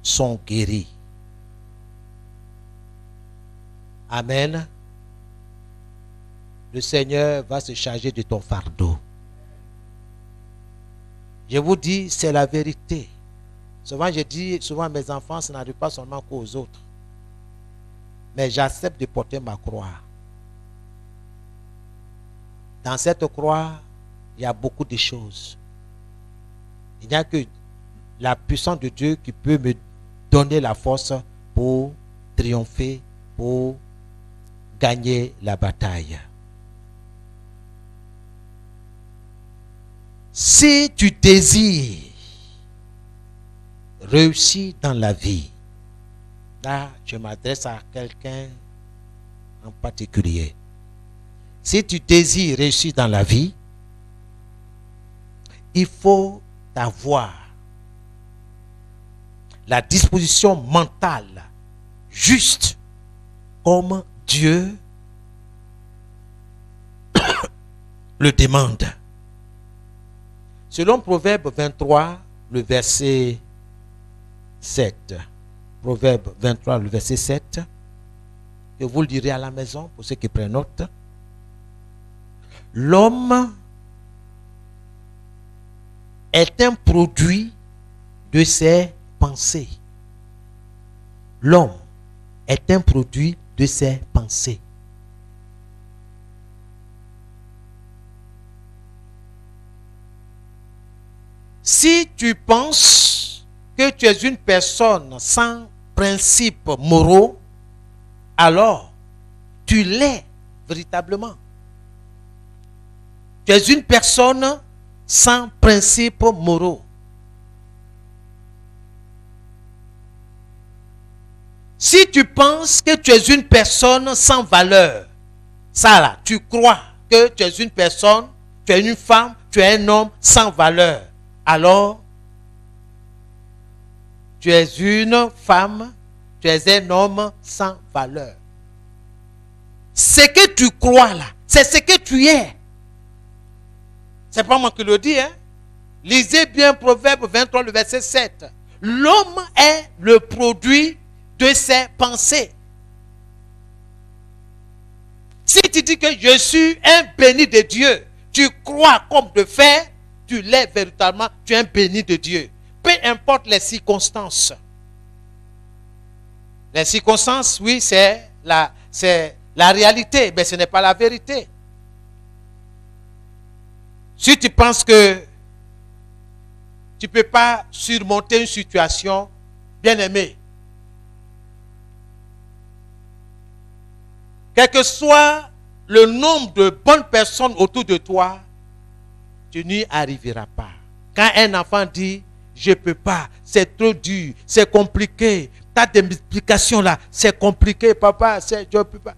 sont guéris. Amen. Le Seigneur va se charger de ton fardeau. Je vous dis, c'est la vérité. Souvent, je dis à mes enfants, ça n'arrive pas seulement qu'aux autres. Mais j'accepte de porter ma croix. Dans cette croix, il y a beaucoup de choses. Il n'y a que la puissance de Dieu qui peut me donner la force pour triompher, pour gagner la bataille. Si tu désires réussir dans la vie, là, je m'adresse à quelqu'un en particulier. Si tu désires réussir dans la vie, il faut avoir la disposition mentale juste comme Dieu le demande. Selon Proverbe 23, le verset 7. Proverbe 23, le verset 7. Je vous le dirai à la maison pour ceux qui prennent note. L'homme est un produit de ses pensées. L'homme est un produit de ses pensées. Si tu penses que tu es une personne sans principes moraux, alors tu l'es véritablement. Tu es une personne sans principes moraux. Si tu penses que tu es une personne sans valeur, ça là, tu crois que tu es une personne, tu es une femme, tu es un homme sans valeur, alors tu es une femme, tu es un homme sans valeur. Ce que tu crois là, c'est ce que tu es. C'est pas moi qui le dis, hein. Lisez bien Proverbe 23, le verset 7. L'homme est le produit de ses pensées. Si tu dis que je suis un béni de Dieu, tu crois comme de fait, tu l'es véritablement, tu es un béni de Dieu. Peu importe les circonstances. Les circonstances, oui, c'est la réalité, mais ce n'est pas la vérité. Si tu penses que tu ne peux pas surmonter une situation, bien aimé, quel que soit le nombre de bonnes personnes autour de toi, tu n'y arriveras pas. Quand un enfant dit, je ne peux pas, c'est trop dur, c'est compliqué, ta explication là, c'est compliqué, papa, je ne peux pas.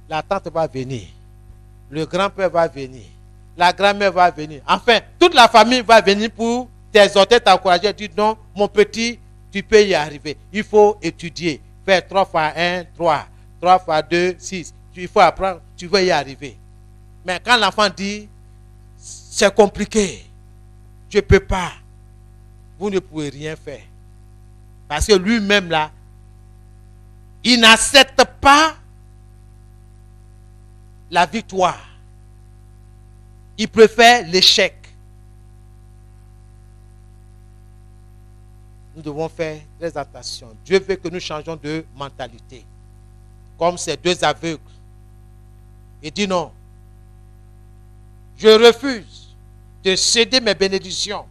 La tante va venir, le grand-père va venir, la grand-mère va venir. Enfin, toute la famille va venir pour t'exhorter, t'encourager, dire non, mon petit, tu peux y arriver. Il faut étudier, faire 3 fois 1, 3, 3 fois 2, 6. Il faut apprendre, tu vas y arriver. Mais quand l'enfant dit, c'est compliqué, je ne peux pas, vous ne pouvez rien faire. Parce que lui-même là, il n'accepte pas la victoire. Il préfère l'échec. Nous devons faire très attention. Dieu veut que nous changions de mentalité. Comme ces deux aveugles. Il dit non. Je refuse de céder mes bénédictions.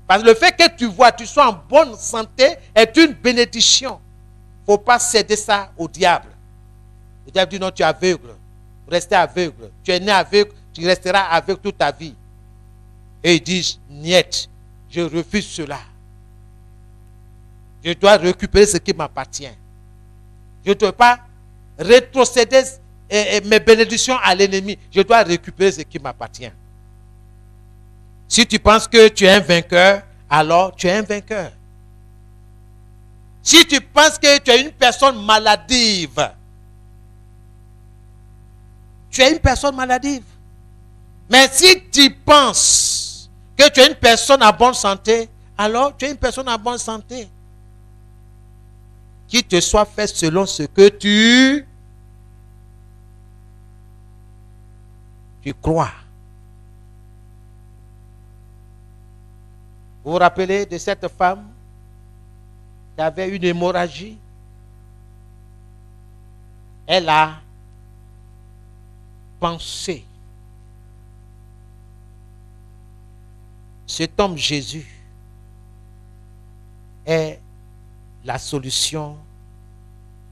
Parce que le fait que tu vois, tu sois en bonne santé est une bénédiction. Il ne faut pas céder ça au diable. Le diable dit non, tu es aveugle. Restez aveugle. Tu es né aveugle, tu resteras aveugle toute ta vie. Et ils disent, niet, je refuse cela. Je dois récupérer ce qui m'appartient. Je ne dois pas rétrocéder mes bénédictions à l'ennemi. Je dois récupérer ce qui m'appartient. Si tu penses que tu es un vainqueur, alors tu es un vainqueur. Si tu penses que tu es une personne maladive, tu es une personne maladive. Mais si tu penses que tu es une personne en bonne santé, alors tu es une personne en bonne santé. Qu'il te soit fait selon ce que tu crois. Vous vous rappelez de cette femme qui avait une hémorragie? Elle a pensé. Cet homme Jésus est la solution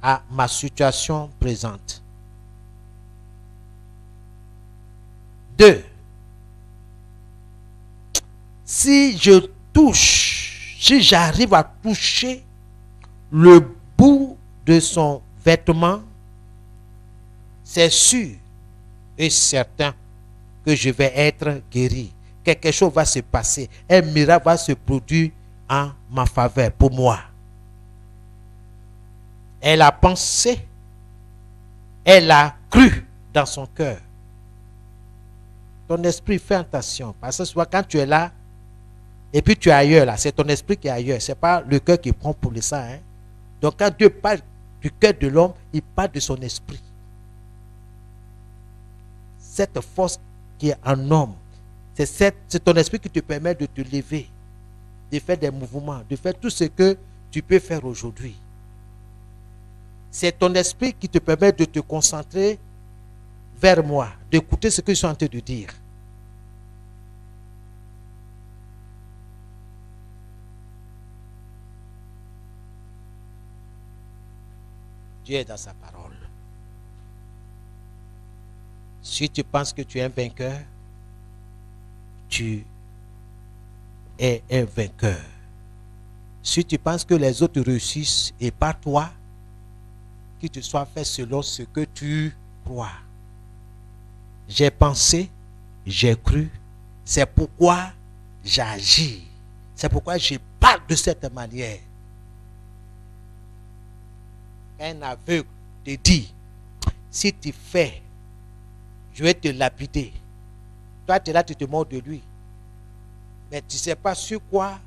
à ma situation présente. 2. Si j'arrive à toucher le bout de son vêtement, c'est sûr et certain que je vais être guéri. quelque chose va se passer. Un miracle va se produire en ma faveur, pour moi. Elle a pensé, elle a cru dans son cœur. Ton esprit, fais attention. Parce que souvent, quand tu es là, et puis tu es ailleurs, là, c'est ton esprit qui est ailleurs. Ce n'est pas le cœur qui prend pour le sang. Hein. Donc, quand Dieu parle du cœur de l'homme, il parle de son esprit. Cette force qui est en homme, c'est ton esprit qui te permet de te lever, de faire des mouvements, de faire tout ce que tu peux faire aujourd'hui. C'est ton esprit qui te permet de te concentrer vers moi, d'écouter ce que je suis en train de dire. Dieu est dans sa parole. Si tu penses que tu es un vainqueur, tu es un vainqueur. Si tu penses que les autres réussissent et pas toi, qu'il te soit fait selon ce que tu crois. J'ai pensé, j'ai cru, c'est pourquoi j'agis. C'est pourquoi je parle de cette manière. Un aveugle te dit, si tu fais, je vais te lapider. Toi, tu es là, tu te mords de lui. Mais tu ne sais pas sur quoi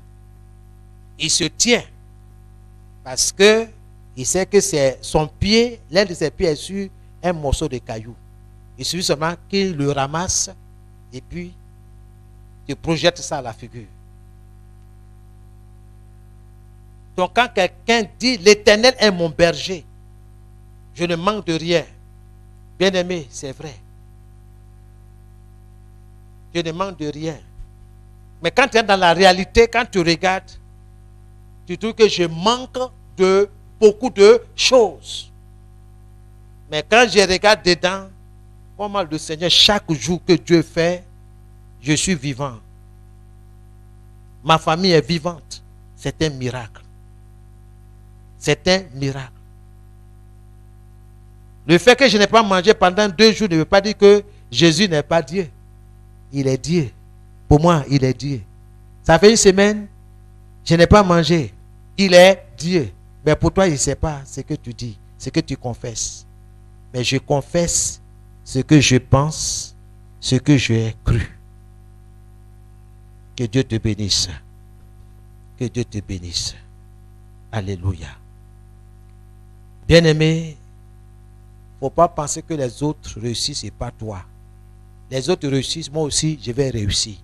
il se tient. Parce que il sait que c'est son pied, l'un de ses pieds est sur un morceau de caillou. Il suffit seulement qu'il le ramasse et puis tu projettes ça à la figure. Donc quand quelqu'un dit l'Éternel est mon berger, je ne manque de rien. Bien aimé, c'est vrai. Je ne manque de rien. Mais quand tu es dans la réalité, quand tu regardes, tu trouves que je manque de beaucoup de choses. Mais quand je regarde dedans, comment le Seigneur, chaque jour que Dieu fait, je suis vivant. Ma famille est vivante. C'est un miracle. C'est un miracle. Le fait que je n'ai pas mangé pendant 2 jours ne veut pas dire que Jésus n'est pas Dieu. Il est Dieu. Pour moi, il est Dieu. Ça fait 1 semaine, je n'ai pas mangé. Il est Dieu. Mais pour toi, il ne sait pas ce que tu dis, ce que tu confesses. Mais je confesse ce que je pense, ce que j'ai cru. Que Dieu te bénisse. Que Dieu te bénisse. Alléluia. Bien-aimé, il ne faut pas penser que les autres réussissent et pas toi. Les autres réussissent, moi aussi, je vais réussir.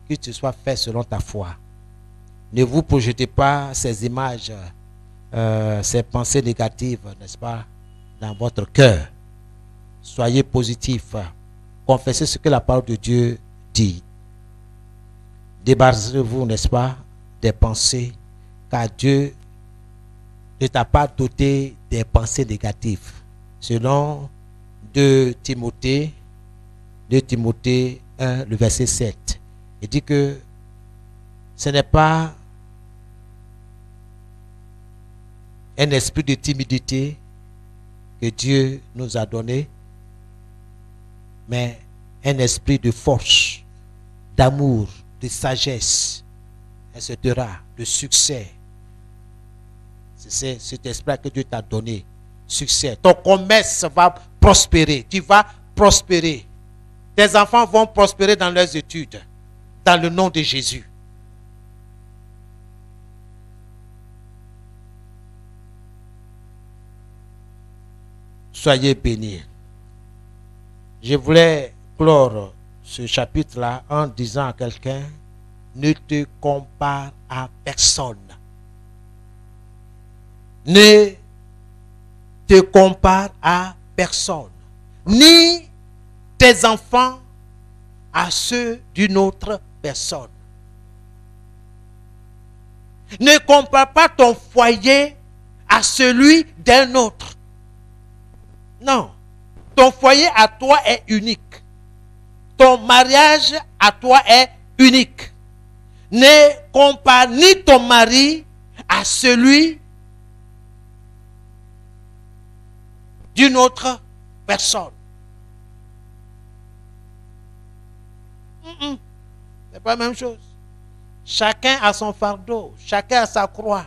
Que ce soit fait selon ta foi. Ne vous projetez pas ces images, ces pensées négatives, n'est-ce pas, dans votre cœur. Soyez positifs. Confessez ce que la parole de Dieu dit. Débarrassez-vous, n'est-ce pas, des pensées, car Dieu ne t'a pas doté des pensées négatives. Selon 2 Timothée 1, le verset 7. Il dit que ce n'est pas un esprit de timidité que Dieu nous a donné, mais un esprit de force, d'amour, de sagesse, etc., de succès. C'est cet esprit que Dieu t'a donné. Succès. Ton commerce va prospérer. Tu vas prospérer. Tes enfants vont prospérer dans leurs études. Dans le nom de Jésus. Soyez bénis. Je voulais clore ce chapitre-là en disant à quelqu'un, ne te compare à personne. Ne te compare à personne. Ni tes enfants à ceux d'une autre personne. Ne compare pas ton foyer à celui d'un autre. Non. Ton foyer à toi est unique. Ton mariage à toi est unique. Ne compare ni ton mari à celui d'une autre personne. C'est pas la même chose. Chacun a son fardeau, chacun a sa croix.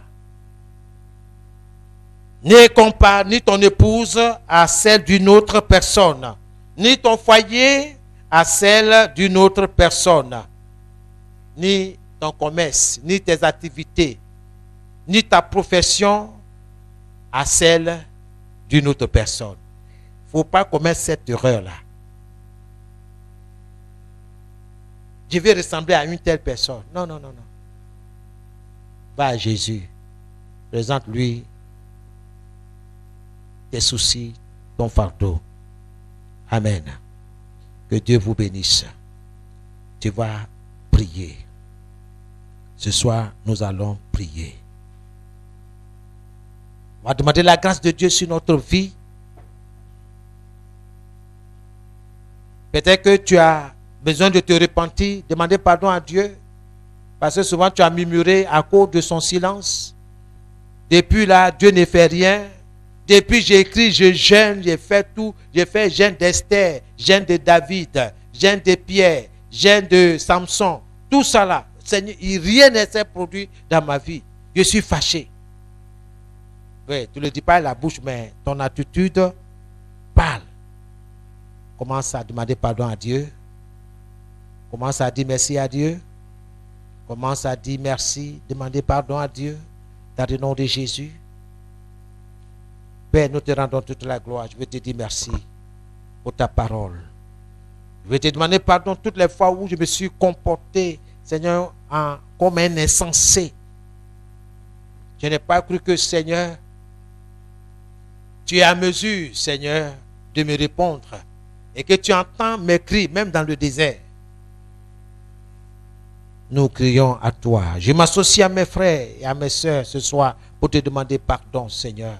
Ne compare ni ton épouse à celle d'une autre personne, ni ton foyer à celle d'une autre personne, ni ton commerce, ni tes activités, ni ta profession à celle d'une autre personne. Il ne faut pas commettre cette erreur-là. Je vais ressembler à une telle personne. Non, non, non, non. Va à Jésus. Présente-lui tes soucis, ton fardeau. Amen. Que Dieu vous bénisse. Tu vas prier. Ce soir, nous allons prier. On va demander la grâce de Dieu sur notre vie. Peut-être que tu as besoin de te repentir, demander pardon à Dieu. Parce que souvent tu as murmuré à cause de son silence. Depuis là, Dieu ne fait rien. Depuis j'ai écrit, je jeûne, j'ai fait tout. J'ai fait jeûne d'Esther, jeûne de David, jeûne de Pierre, jeûne de Samson. Tout ça là, Seigneur, rien ne s'est produit dans ma vie. Je suis fâché. Oui, tu ne le dis pas à la bouche, mais ton attitude parle. Commence à demander pardon à Dieu. Commence à dire merci à Dieu. Commence à dire merci, demander pardon à Dieu. Dans le nom de Jésus. Père, nous te rendons toute la gloire. Je veux te dire merci pour ta parole. Je veux te demander pardon toutes les fois où je me suis comporté, Seigneur, comme un insensé. Je n'ai pas cru que, Seigneur, tu es à mesure, Seigneur, de me répondre. Et que tu entends mes cris, même dans le désert. Nous crions à toi. Je m'associe à mes frères et à mes soeurs ce soir pour te demander pardon, Seigneur.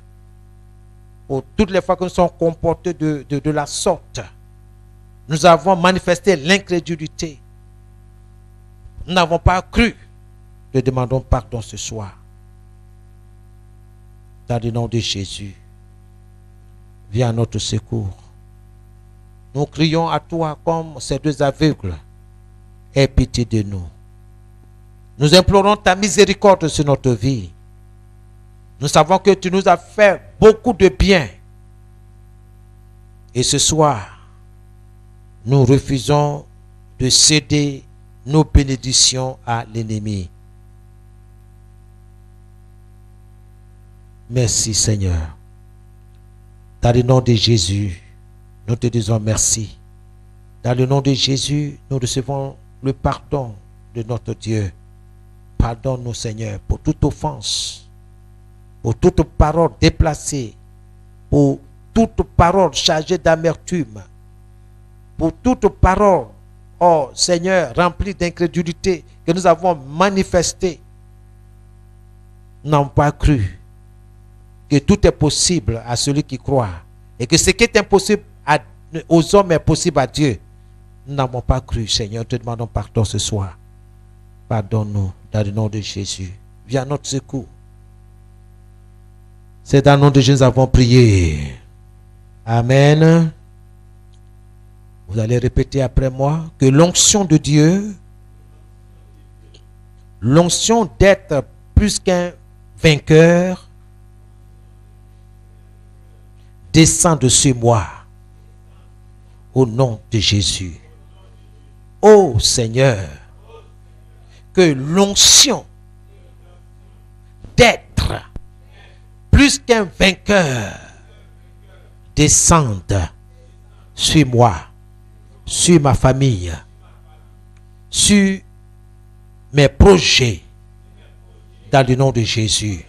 Pour toutes les fois que nous sommes comportés de la sorte, nous avons manifesté l'incrédulité. Nous n'avons pas cru. Te demandons pardon ce soir. Dans le nom de Jésus, viens à notre secours. Nous crions à toi comme ces deux aveugles. Aie pitié de nous. Nous implorons ta miséricorde sur notre vie. Nous savons que tu nous as fait beaucoup de bien. Et ce soir, nous refusons de céder nos bénédictions à l'ennemi. Merci Seigneur. Dans le nom de Jésus, nous te disons merci. Dans le nom de Jésus, nous recevons le pardon de notre Dieu. Pardonne-nous, Seigneur, pour toute offense, pour toute parole déplacée, pour toute parole chargée d'amertume, pour toute parole, oh Seigneur, remplie d'incrédulité que nous avons manifestée. Nous n'avons pas cru que tout est possible à celui qui croit et que ce qui est impossible aux hommes est possible à Dieu. Nous n'avons pas cru, Seigneur. Te demandons pardon ce soir. Pardonne-nous dans le nom de Jésus. Viens à notre secours. C'est dans le nom de Jésus que nous avons prié. Amen. Vous allez répéter après moi que l'onction de Dieu, l'onction d'être plus qu'un vainqueur, descend de moi au nom de Jésus. Ô Seigneur, que l'onction d'être plus qu'un vainqueur descende sur moi, sur ma famille, sur mes projets, dans le nom de Jésus.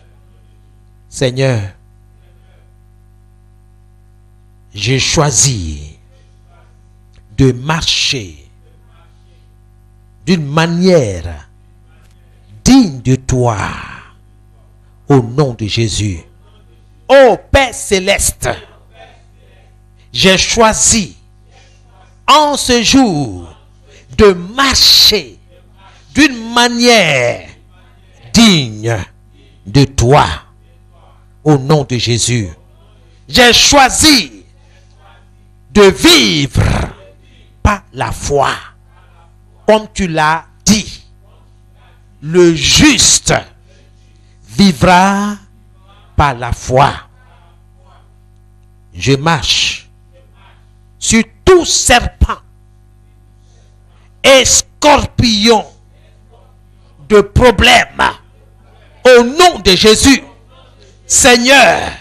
Seigneur, j'ai choisi de marcher d'une manière digne de toi, au nom de Jésus. Ô Père céleste, j'ai choisi en ce jour de marcher d'une manière digne de toi, au nom de Jésus. J'ai choisi de vivre par la foi, comme tu l'as dit Le juste vivra par la foi. Je marche sur tout serpent et scorpion de problèmes au nom de Jésus. Seigneur,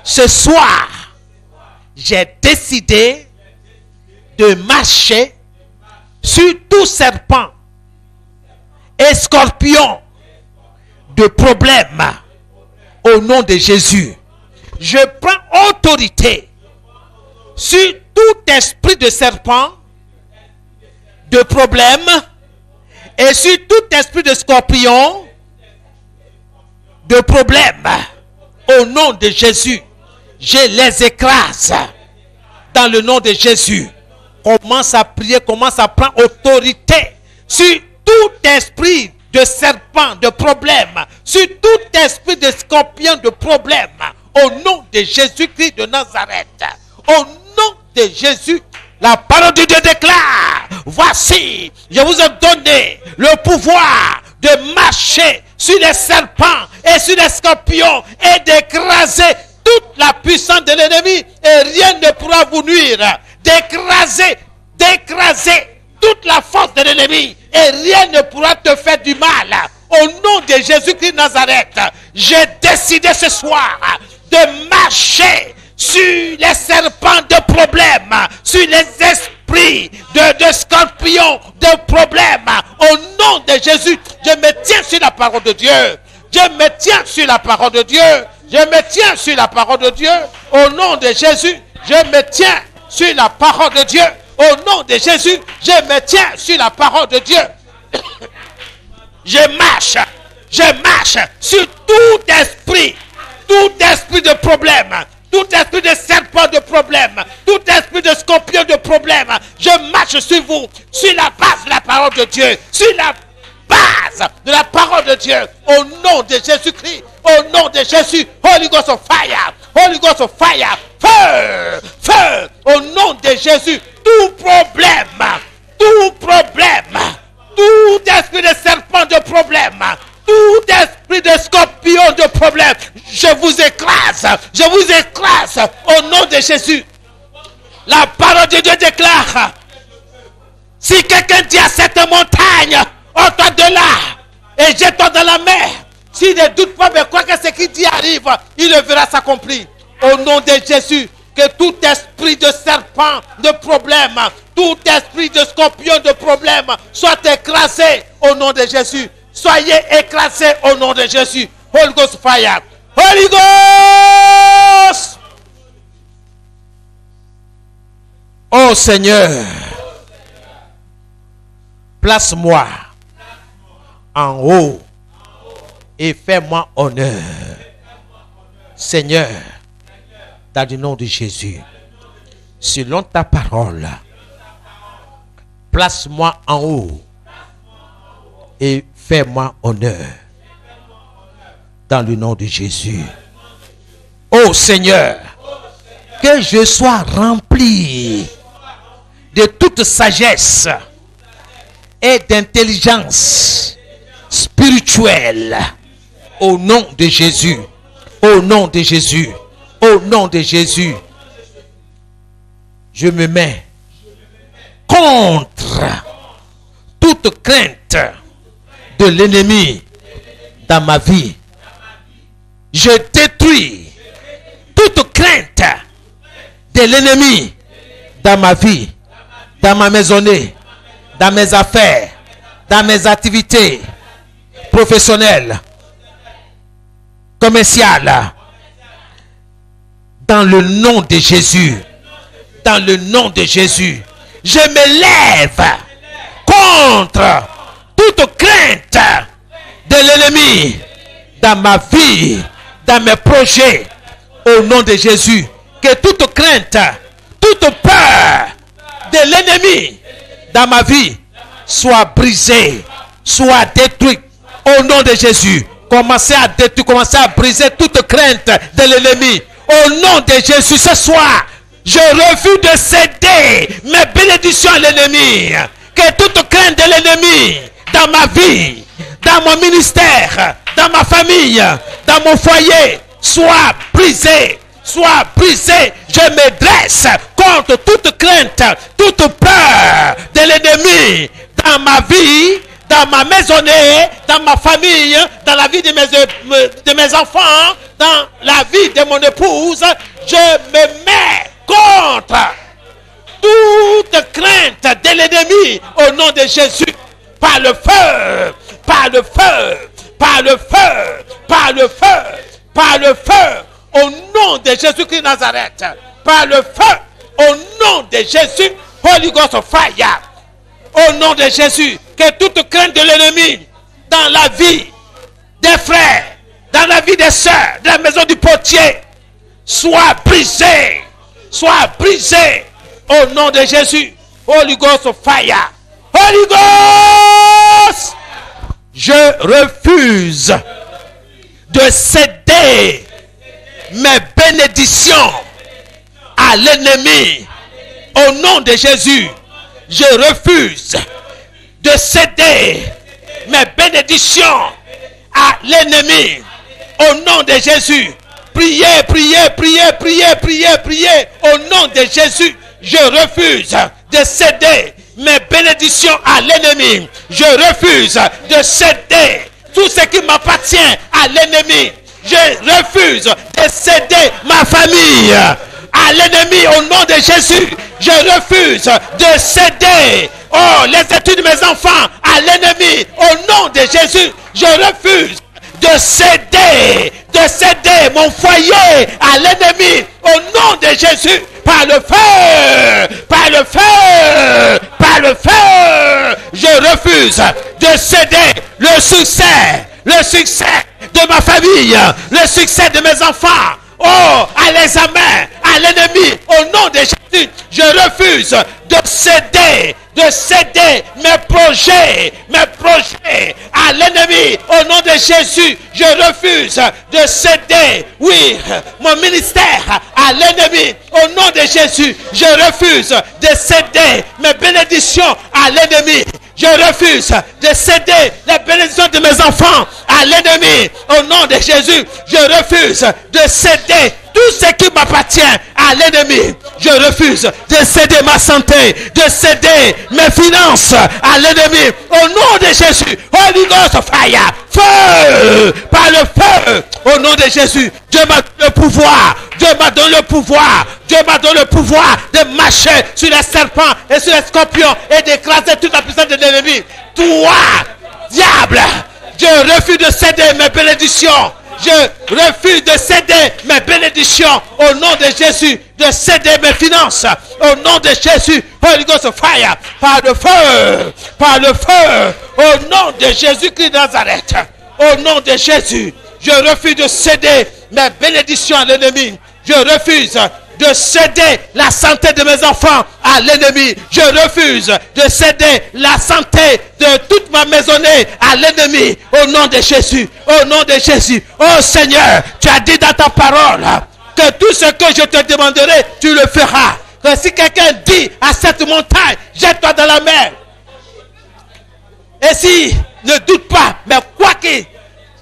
ce soir, j'ai décidé de marcher sur tout serpent et scorpion de problèmes au nom de Jésus. Je prends autorité sur tout esprit de serpent, de problème, et sur tout esprit de scorpion, de problème, au nom de Jésus. Je les écrase dans le nom de Jésus. Commence à prier, commence à prendre autorité sur tout esprit de serpent, de problème, sur tout esprit de scorpion, de problème, au nom de Jésus-Christ de Nazareth. Au nom de Jésus, la parole de Dieu déclare, voici, je vous ai donné le pouvoir de marcher sur les serpents et sur les scorpions et d'écraser toute la puissance de l'ennemi et rien ne pourra vous nuire. D'écraser toute la force de l'ennemi et rien ne pourra te faire du mal. Au nom de Jésus-Christ de Nazareth, j'ai décidé ce soir de marcher sur les serpents de problèmes, sur les esprits de scorpions de problèmes. Au nom de Jésus, je me tiens sur la parole de Dieu. Je me tiens sur la parole de Dieu. Je me tiens sur la parole de Dieu. Au nom de Jésus, je me tiens sur la parole de Dieu. Au nom de Jésus, je me tiens sur la parole de Dieu. Je marche sur tout esprit de problème, tout esprit de serpent de problème, tout esprit de scorpion de problème. Je marche sur vous, sur la base de la parole de Dieu, sur la base de la parole de Dieu, au nom de Jésus-Christ, au nom de Jésus. Holy Ghost of fire, Holy Ghost of fire, feu, feu, au nom de Jésus. Tout problème, tout esprit de serpent de problème, tout esprit de scorpion de problème, je vous écrase au nom de Jésus. La parole de Dieu déclare, si quelqu'un dit à cette montagne, ôte-toi de là et jette-toi dans la mer, s'il ne doute pas, mais quoi que ce qu'il dit arrive, il le verra s'accomplir. Au nom de Jésus, que tout esprit de serpent de problème, tout esprit de scorpion de problème soit écrasé au nom de Jésus. Soyez écrasés au nom de Jésus. Holy Ghost fire. Holy Ghost. Oh Seigneur, place-moi en haut et fais-moi honneur. Seigneur, dans le nom de Jésus, selon ta parole, place-moi en haut et fais-moi honneur. Dans le nom de Jésus. Oh Seigneur, que je sois rempli de toute sagesse et d'intelligence spirituelle. Au nom de Jésus. Au nom de Jésus. Au nom de Jésus, je me mets contre toute crainte de l'ennemi dans ma vie. Je détruis toute crainte de l'ennemi dans ma vie, dans ma maisonnée, dans mes affaires, dans mes activités professionnelles, commerciales. Dans le nom de Jésus, dans le nom de Jésus, je me lève contre toute crainte de l'ennemi dans ma vie, dans mes projets, au nom de Jésus. Que toute crainte, toute peur de l'ennemi dans ma vie soit brisée, soit détruite, au nom de Jésus. Commencez à détruire, commencez à briser toute crainte de l'ennemi. Au nom de Jésus, ce soir, je refuse de céder mes bénédictions à l'ennemi. Que toute crainte de l'ennemi dans ma vie, dans mon ministère, dans ma famille, dans mon foyer, soit brisé. Soit brisé. Je me dresse contre toute crainte, toute peur de l'ennemi dans ma vie, dans ma maisonnée, dans ma famille, dans la vie de mes enfants, dans la vie de mon épouse. Je me mets contre toute crainte de l'ennemi au nom de Jésus. Par le feu, par le feu, par le feu, par le feu, par le feu. Au nom de Jésus-Christ Nazareth, par le feu, au nom de Jésus, Holy Ghost fire, au nom de Jésus, que toute crainte de l'ennemi dans la vie des frères, dans la vie des sœurs, de la maison du potier, soit brisée, au nom de Jésus, Holy Ghost fire, Holy Ghost, je refuse de céder mes bénédictions à l'ennemi au nom de Jésus. Je refuse de céder mes bénédictions à l'ennemi au nom de Jésus. Priez, priez, priez, priez, priez, priez au nom de Jésus. Je refuse de céder mes bénédictions à l'ennemi. Je refuse de céder tout ce qui m'appartient à l'ennemi. Je refuse de céder ma famille à l'ennemi au nom de Jésus. Je refuse de céder les études de mes enfants à l'ennemi au nom de Jésus. Je refuse de céder mon foyer à l'ennemi au nom de Jésus. Par le feu, par le feu, par le feu. Je refuse de céder le succès de ma famille, le succès de mes enfants, à l'examen, à l'ennemi, au nom de Jésus. Je refuse de céder mes projets à l'ennemi, au nom de Jésus. Je refuse de céder, mon ministère à l'ennemi, au nom de Jésus. Je refuse de céder mes bénédictions à l'ennemi. Je refuse de céder les bénédictions de mes enfants à l'ennemi. Au nom de Jésus, je refuse de céder tout ce qui m'appartient à l'ennemi. Je refuse de céder ma santé, de céder mes finances à l'ennemi. Au nom de Jésus, Holy Ghost fire, feu, par le feu. Au nom de Jésus, Dieu m'a donné le pouvoir. Dieu m'a donné le pouvoir. Dieu m'a donné le pouvoir de marcher sur les serpents et sur les scorpions et d'écraser toute la puissance de l'ennemi. Toi, diable, je refuse de céder mes bénédictions. Je refuse de céder mes bénédictions au nom de Jésus, de céder mes finances au nom de Jésus. Holy Ghost fire, par le feu, au nom de Jésus-Christ de Nazareth, au nom de Jésus. Je refuse de céder mes bénédictions à l'ennemi. Je refuse de céder la santé de mes enfants à l'ennemi. Je refuse de céder la santé de toute ma maisonnée à l'ennemi. Au nom de Jésus. Au nom de Jésus. Oh Seigneur, tu as dit dans ta parole que tout ce que je te demanderai, tu le feras. Que si quelqu'un dit à cette montagne, jette-toi dans la mer. Et si, ne doute pas, mais quoi que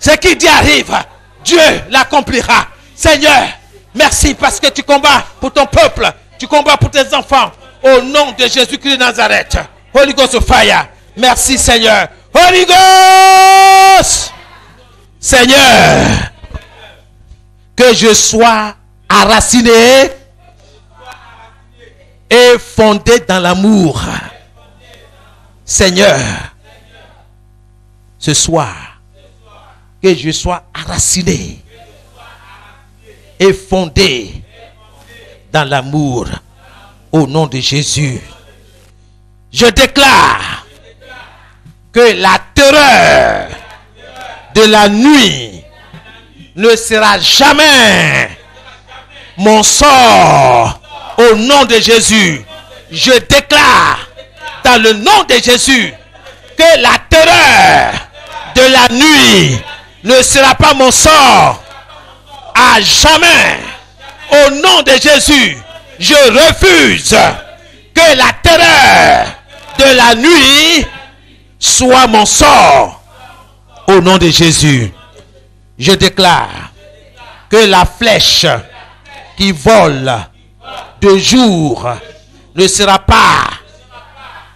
ce qui dit arrive, Dieu l'accomplira. Seigneur, merci parce que tu combats pour ton peuple. Tu combats pour tes enfants. Au nom de Jésus-Christ de Nazareth. Holy Ghost fire. Merci Seigneur. Holy Ghost. Seigneur, que je sois enraciné et fondé dans l'amour. Seigneur, ce soir, que je sois enraciné et fondé dans l'amour au nom de Jésus. Je déclare que la terreur de la nuit ne sera jamais mon sort au nom de Jésus. Je déclare dans le nom de Jésus que la terreur de la nuit ne sera pas mon sort à jamais. Au nom de Jésus, je refuse que la terreur de la nuit soit mon sort. Au nom de Jésus, je déclare que la flèche qui vole de jour ne sera pas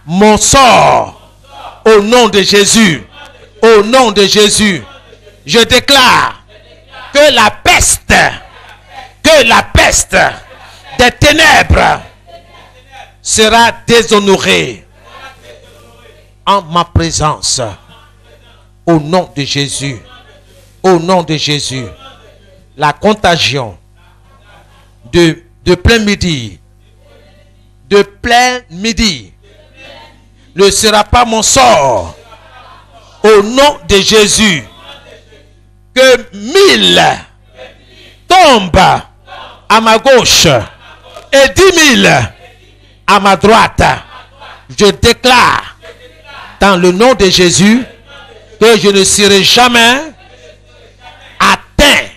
mon sort. Au nom de Jésus, au nom de Jésus, je déclare que la peste des ténèbres sera déshonorée en ma présence. Au nom de Jésus, au nom de Jésus, la contagion de plein midi ne sera pas mon sort. Au nom de Jésus, que 1000 tombent à ma gauche et 10 000 à ma droite. Je déclare dans le nom de Jésus que je ne serai jamais atteint,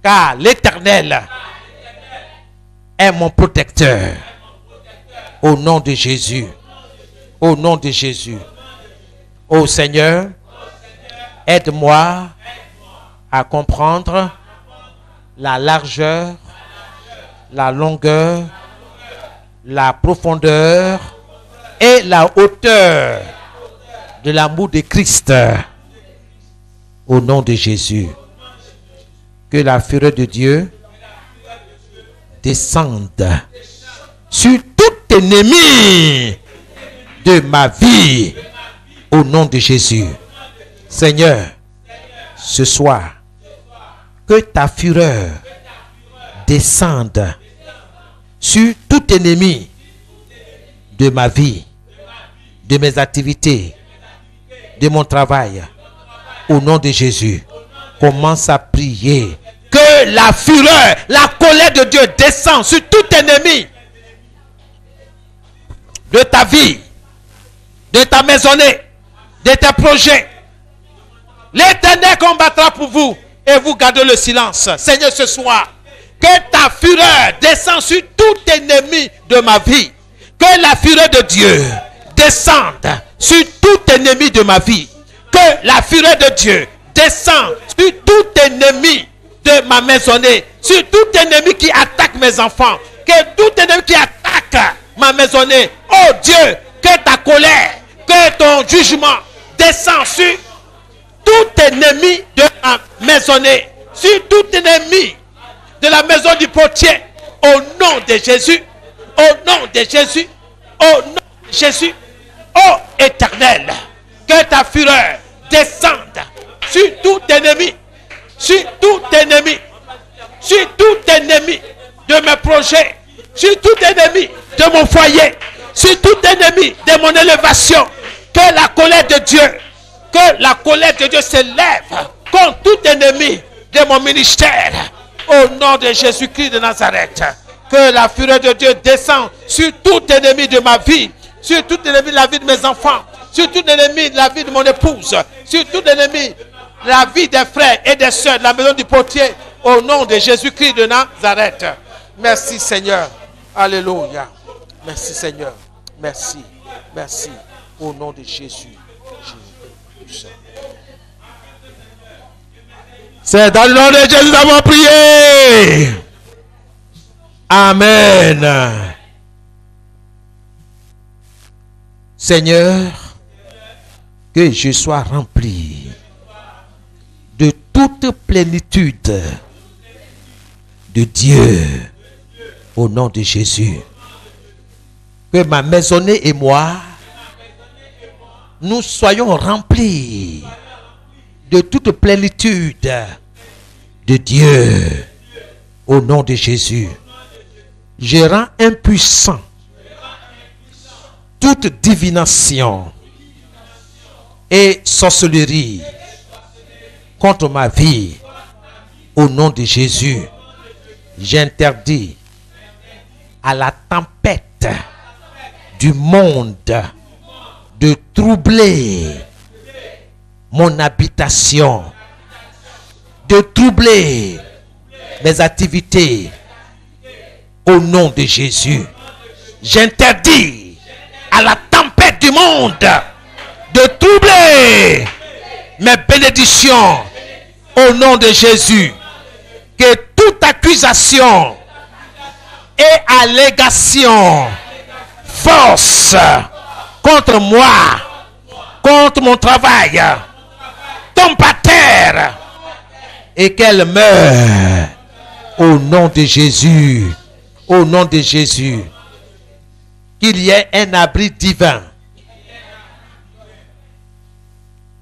car l'Éternel est mon protecteur. Au nom de Jésus, au nom de Jésus. Ô Seigneur, aide-moi à comprendre la largeur, la longueur, la profondeur et la hauteur de l'amour de Christ. Au nom de Jésus, que la fureur de Dieu descende sur tout ennemi de ma vie. Au nom de Jésus. Seigneur, ce soir, que ta fureur descende sur tout ennemi de ma vie, de mes activités, de mon travail. Au nom de Jésus, commence à prier. Que la fureur, la colère de Dieu descende sur tout ennemi de ta vie, de ta maisonnée, de tes projets. L'Éternel combattra pour vous et vous gardez le silence. Seigneur, ce soir, que ta fureur descende sur tout ennemi de ma vie. Que la fureur de Dieu descende sur tout ennemi de ma vie. Que la fureur de Dieu descende sur tout ennemi de ma maisonnée. Sur tout ennemi qui attaque mes enfants. Que tout ennemi qui attaque ma maisonnée. Oh Dieu, que ta colère, que ton jugement descend sur tout ennemi de ma maisonnée, sur tout ennemi de la maison du portier, au nom de Jésus, au nom de Jésus, au nom de Jésus. Ô Éternel, que ta fureur descende sur tout ennemi, sur tout ennemi, sur tout ennemi de mes projets, sur tout ennemi de mon foyer, sur tout ennemi de mon élévation. Que la colère de Dieu s'élève contre tout ennemi de mon ministère. Au nom de Jésus-Christ de Nazareth. Que la fureur de Dieu descende sur tout ennemi de ma vie. Sur tout ennemi de la vie de mes enfants. Sur tout ennemi de la vie de mon épouse. Sur tout ennemi de la vie des frères et des sœurs de la maison du portier. Au nom de Jésus-Christ de Nazareth. Merci Seigneur. Alléluia. Merci Seigneur. Merci. Merci. Au nom de Jésus. C'est dans le nom de Jésus que nous avons prié. Amen. Seigneur, que je sois rempli de toute plénitude de Dieu. Au nom de Jésus. Que ma maisonnée et moi, nous soyons remplis de toute plénitude de Dieu. Au nom de Jésus. Je rends impuissant toute divination et sorcellerie contre ma vie. Au nom de Jésus. J'interdis à la tempête du monde de troubler mon habitation, de troubler mes activités. Au nom de Jésus, j'interdis à la tempête du monde de troubler mes bénédictions au nom de Jésus. Que toute accusation et allégation force contre moi, contre mon travail, tombe par terre et qu'elle meure au nom de Jésus. Au nom de Jésus. Qu'il y ait un abri divin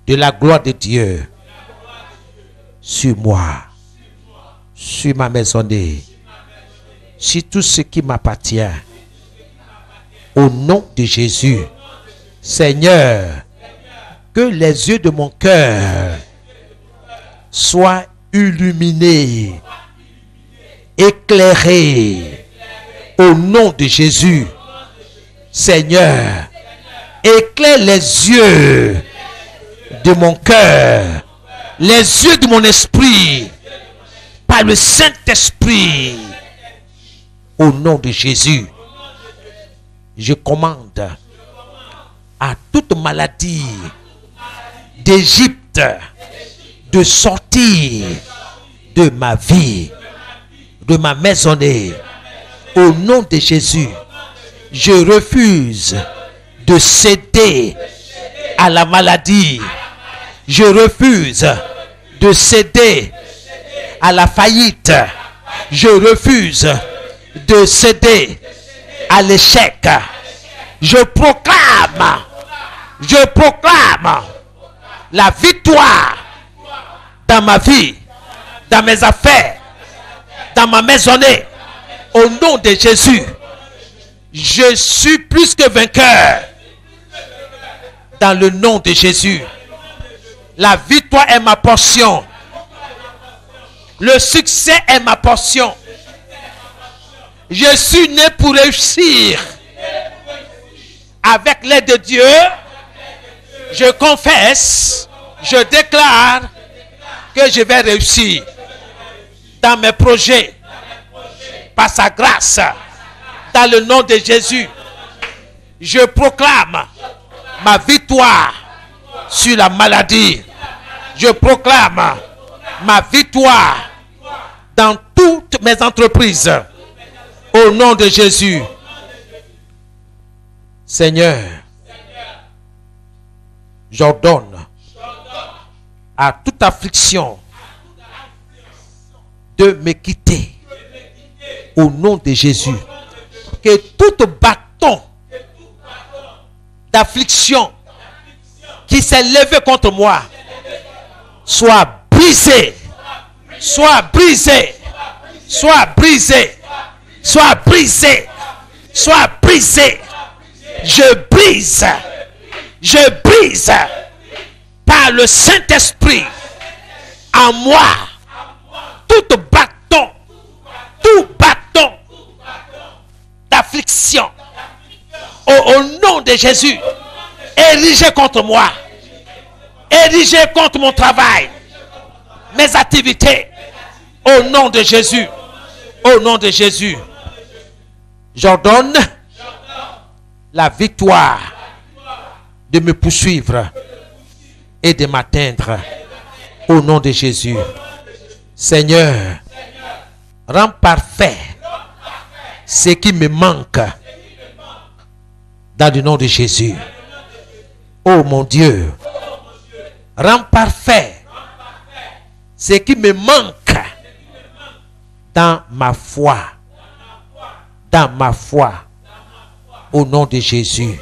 de la gloire de Dieu sur moi, sur ma maisonnée, sur tout ce qui m'appartient. Au nom de Jésus. Seigneur, que les yeux de mon cœur soient illuminés, éclairés. Au nom de Jésus. Seigneur, éclaire les yeux de mon cœur, les yeux de mon esprit, par le Saint-Esprit. Au nom de Jésus, je commande à toute maladie d'Égypte de sortir de ma vie, de ma maisonnée. Au nom de Jésus, je refuse de céder à la maladie. Je refuse de céder à la faillite. Je refuse de céder à l'échec. Je proclame la victoire dans ma vie, dans mes affaires, dans ma maisonnée. Au nom de Jésus, je suis plus que vainqueur. Dans le nom de Jésus, la victoire est ma portion. Le succès est ma portion. Je suis né pour réussir. Avec l'aide de Dieu, je confesse, je déclare que je vais réussir dans mes projets. Par sa grâce, dans le nom de Jésus, je proclame ma victoire sur la maladie. Je proclame ma victoire dans toutes mes entreprises. Au nom de Jésus. Seigneur, j'ordonne à toute affliction de me quitter. Au nom de Jésus, que tout bâton d'affliction qui s'est levé contre moi soit brisé, soit brisé, soit brisé, soit brisé, soit brisé. Je brise par le Saint-Esprit en moi tout bâton d'affliction au nom de Jésus érigé contre moi, érigé contre mon travail, mes activités. Au nom de Jésus, au nom de Jésus, j'ordonne la victoire de me poursuivre et de m'atteindre. Au nom de Jésus. Seigneur, rends parfait ce qui me manque dans le nom de Jésus. Oh mon Dieu, rends parfait ce qui me manque dans ma foi. Dans ma foi. Au nom de Jésus.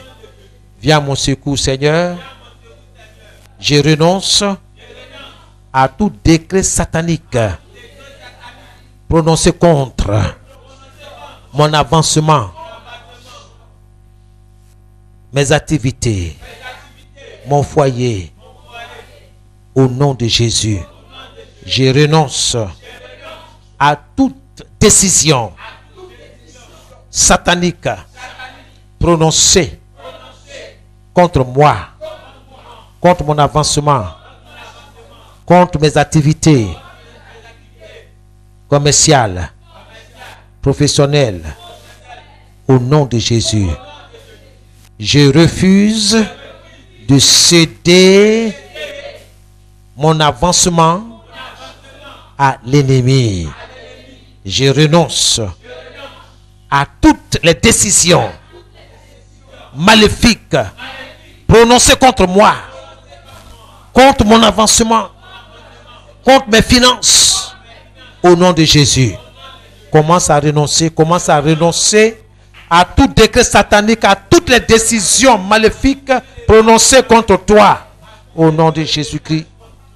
Viens à mon secours, Seigneur. Je renonce à tout décret satanique prononcé contre mon avancement, mes activités, mon foyer. Au nom de Jésus, je renonce à toute décision satanique prononcée contre moi, contre mon avancement, contre mes activités commerciales, professionnelles. Au nom de Jésus, je refuse de céder mon avancement à l'ennemi. Je renonce à toutes les décisions maléfiques prononcées contre moi, contre mon avancement, contre mes finances. Au nom de Jésus, commence à renoncer à tout décret satanique, à toutes les décisions maléfiques prononcées contre toi. Au nom de Jésus-Christ,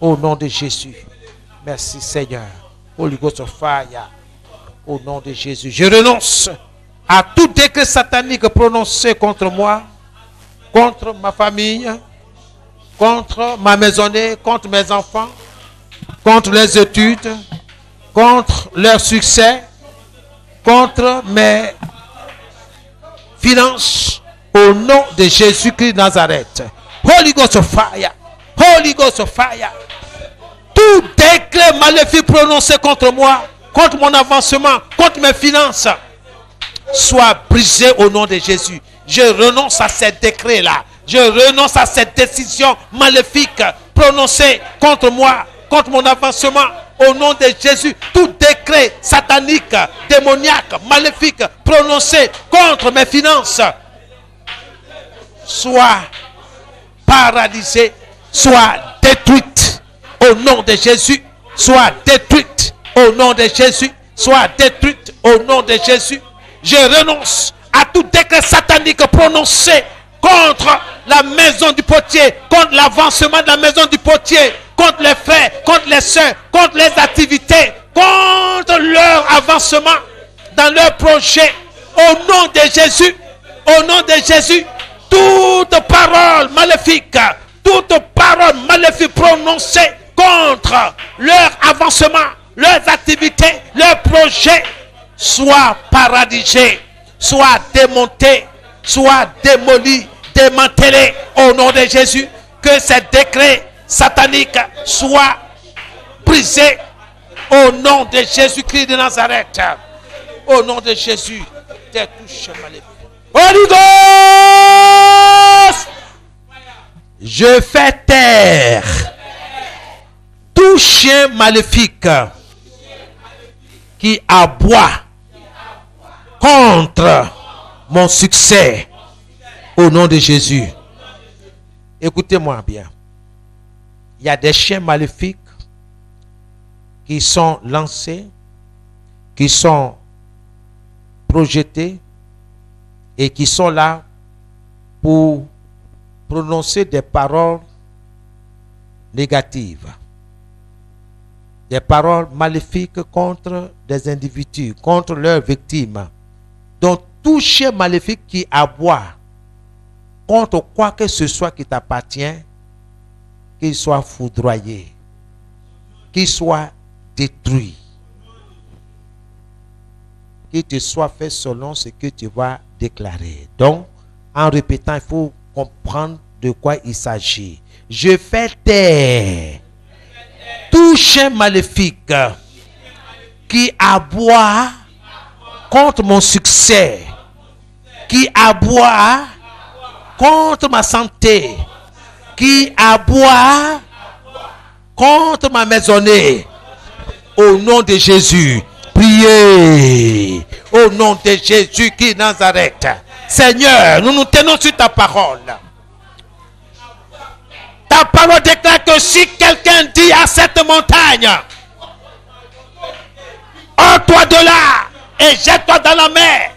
au nom de Jésus. Merci Seigneur. Holy Ghost of fire. Au nom de Jésus, je renonce à tout décret satanique prononcé contre moi, contre ma famille, contre ma maisonnée, contre mes enfants, contre les études, contre leur succès, contre mes finances, au nom de Jésus-Christ de Nazareth. Holy Ghost of fire, Holy Ghost of fire. Tout décret maléfique prononcé contre moi, contre mon avancement, contre mes finances, soit brisé au nom de Jésus. Je renonce à ces décrets-là. Je renonce à cette décision maléfique prononcée contre moi, contre mon avancement. Au nom de Jésus, tout décret satanique, démoniaque, maléfique prononcé contre mes finances soit paralysé, soit détruite. Au nom de Jésus, soit détruite. Au nom de Jésus, soit détruite. Au nom de Jésus, je renonce à tout décret satanique prononcé contre la maison du potier, contre l'avancement de la maison du potier, contre les frères, contre les soeurs, contre les activités, contre leur avancement dans leur projet. Au nom de Jésus, au nom de Jésus, toute parole maléfique prononcée contre leur avancement, leurs activités, leurs projets, soit paralysée, soit démontée, soit démolie, démantelée au nom de Jésus. Que ces décrets sataniques soient brisés au nom de Jésus-Christ de Nazareth. Au nom de Jésus, tes touches maléfiques. Holy Ghost, je fais taire tout chien maléfique qui aboie contre mon succès au nom de Jésus. Écoutez-moi bien. Il y a des chiens maléfiques qui sont lancés, qui sont projetés et qui sont là pour prononcer des paroles négatives, des paroles maléfiques contre des individus, contre leurs victimes. Donc tout chien maléfique qui aboie contre quoi que ce soit qui t'appartient, qu'il soit foudroyé, qu'il soit détruit, qu'il te soit fait selon ce que tu vas déclarer. Donc, en répétant, il faut comprendre de quoi il s'agit. Je fais taire tout chien maléfique qui aboie contre mon succès, qui aboie contre ma santé, qui aboie contre ma maisonnée. Au nom de Jésus, priez. Au nom de Jésus qui est Nazareth. Seigneur, nous nous tenons sur ta parole. Ta parole déclare que si quelqu'un dit à cette montagne, hors-toi de là et jette-toi dans la mer,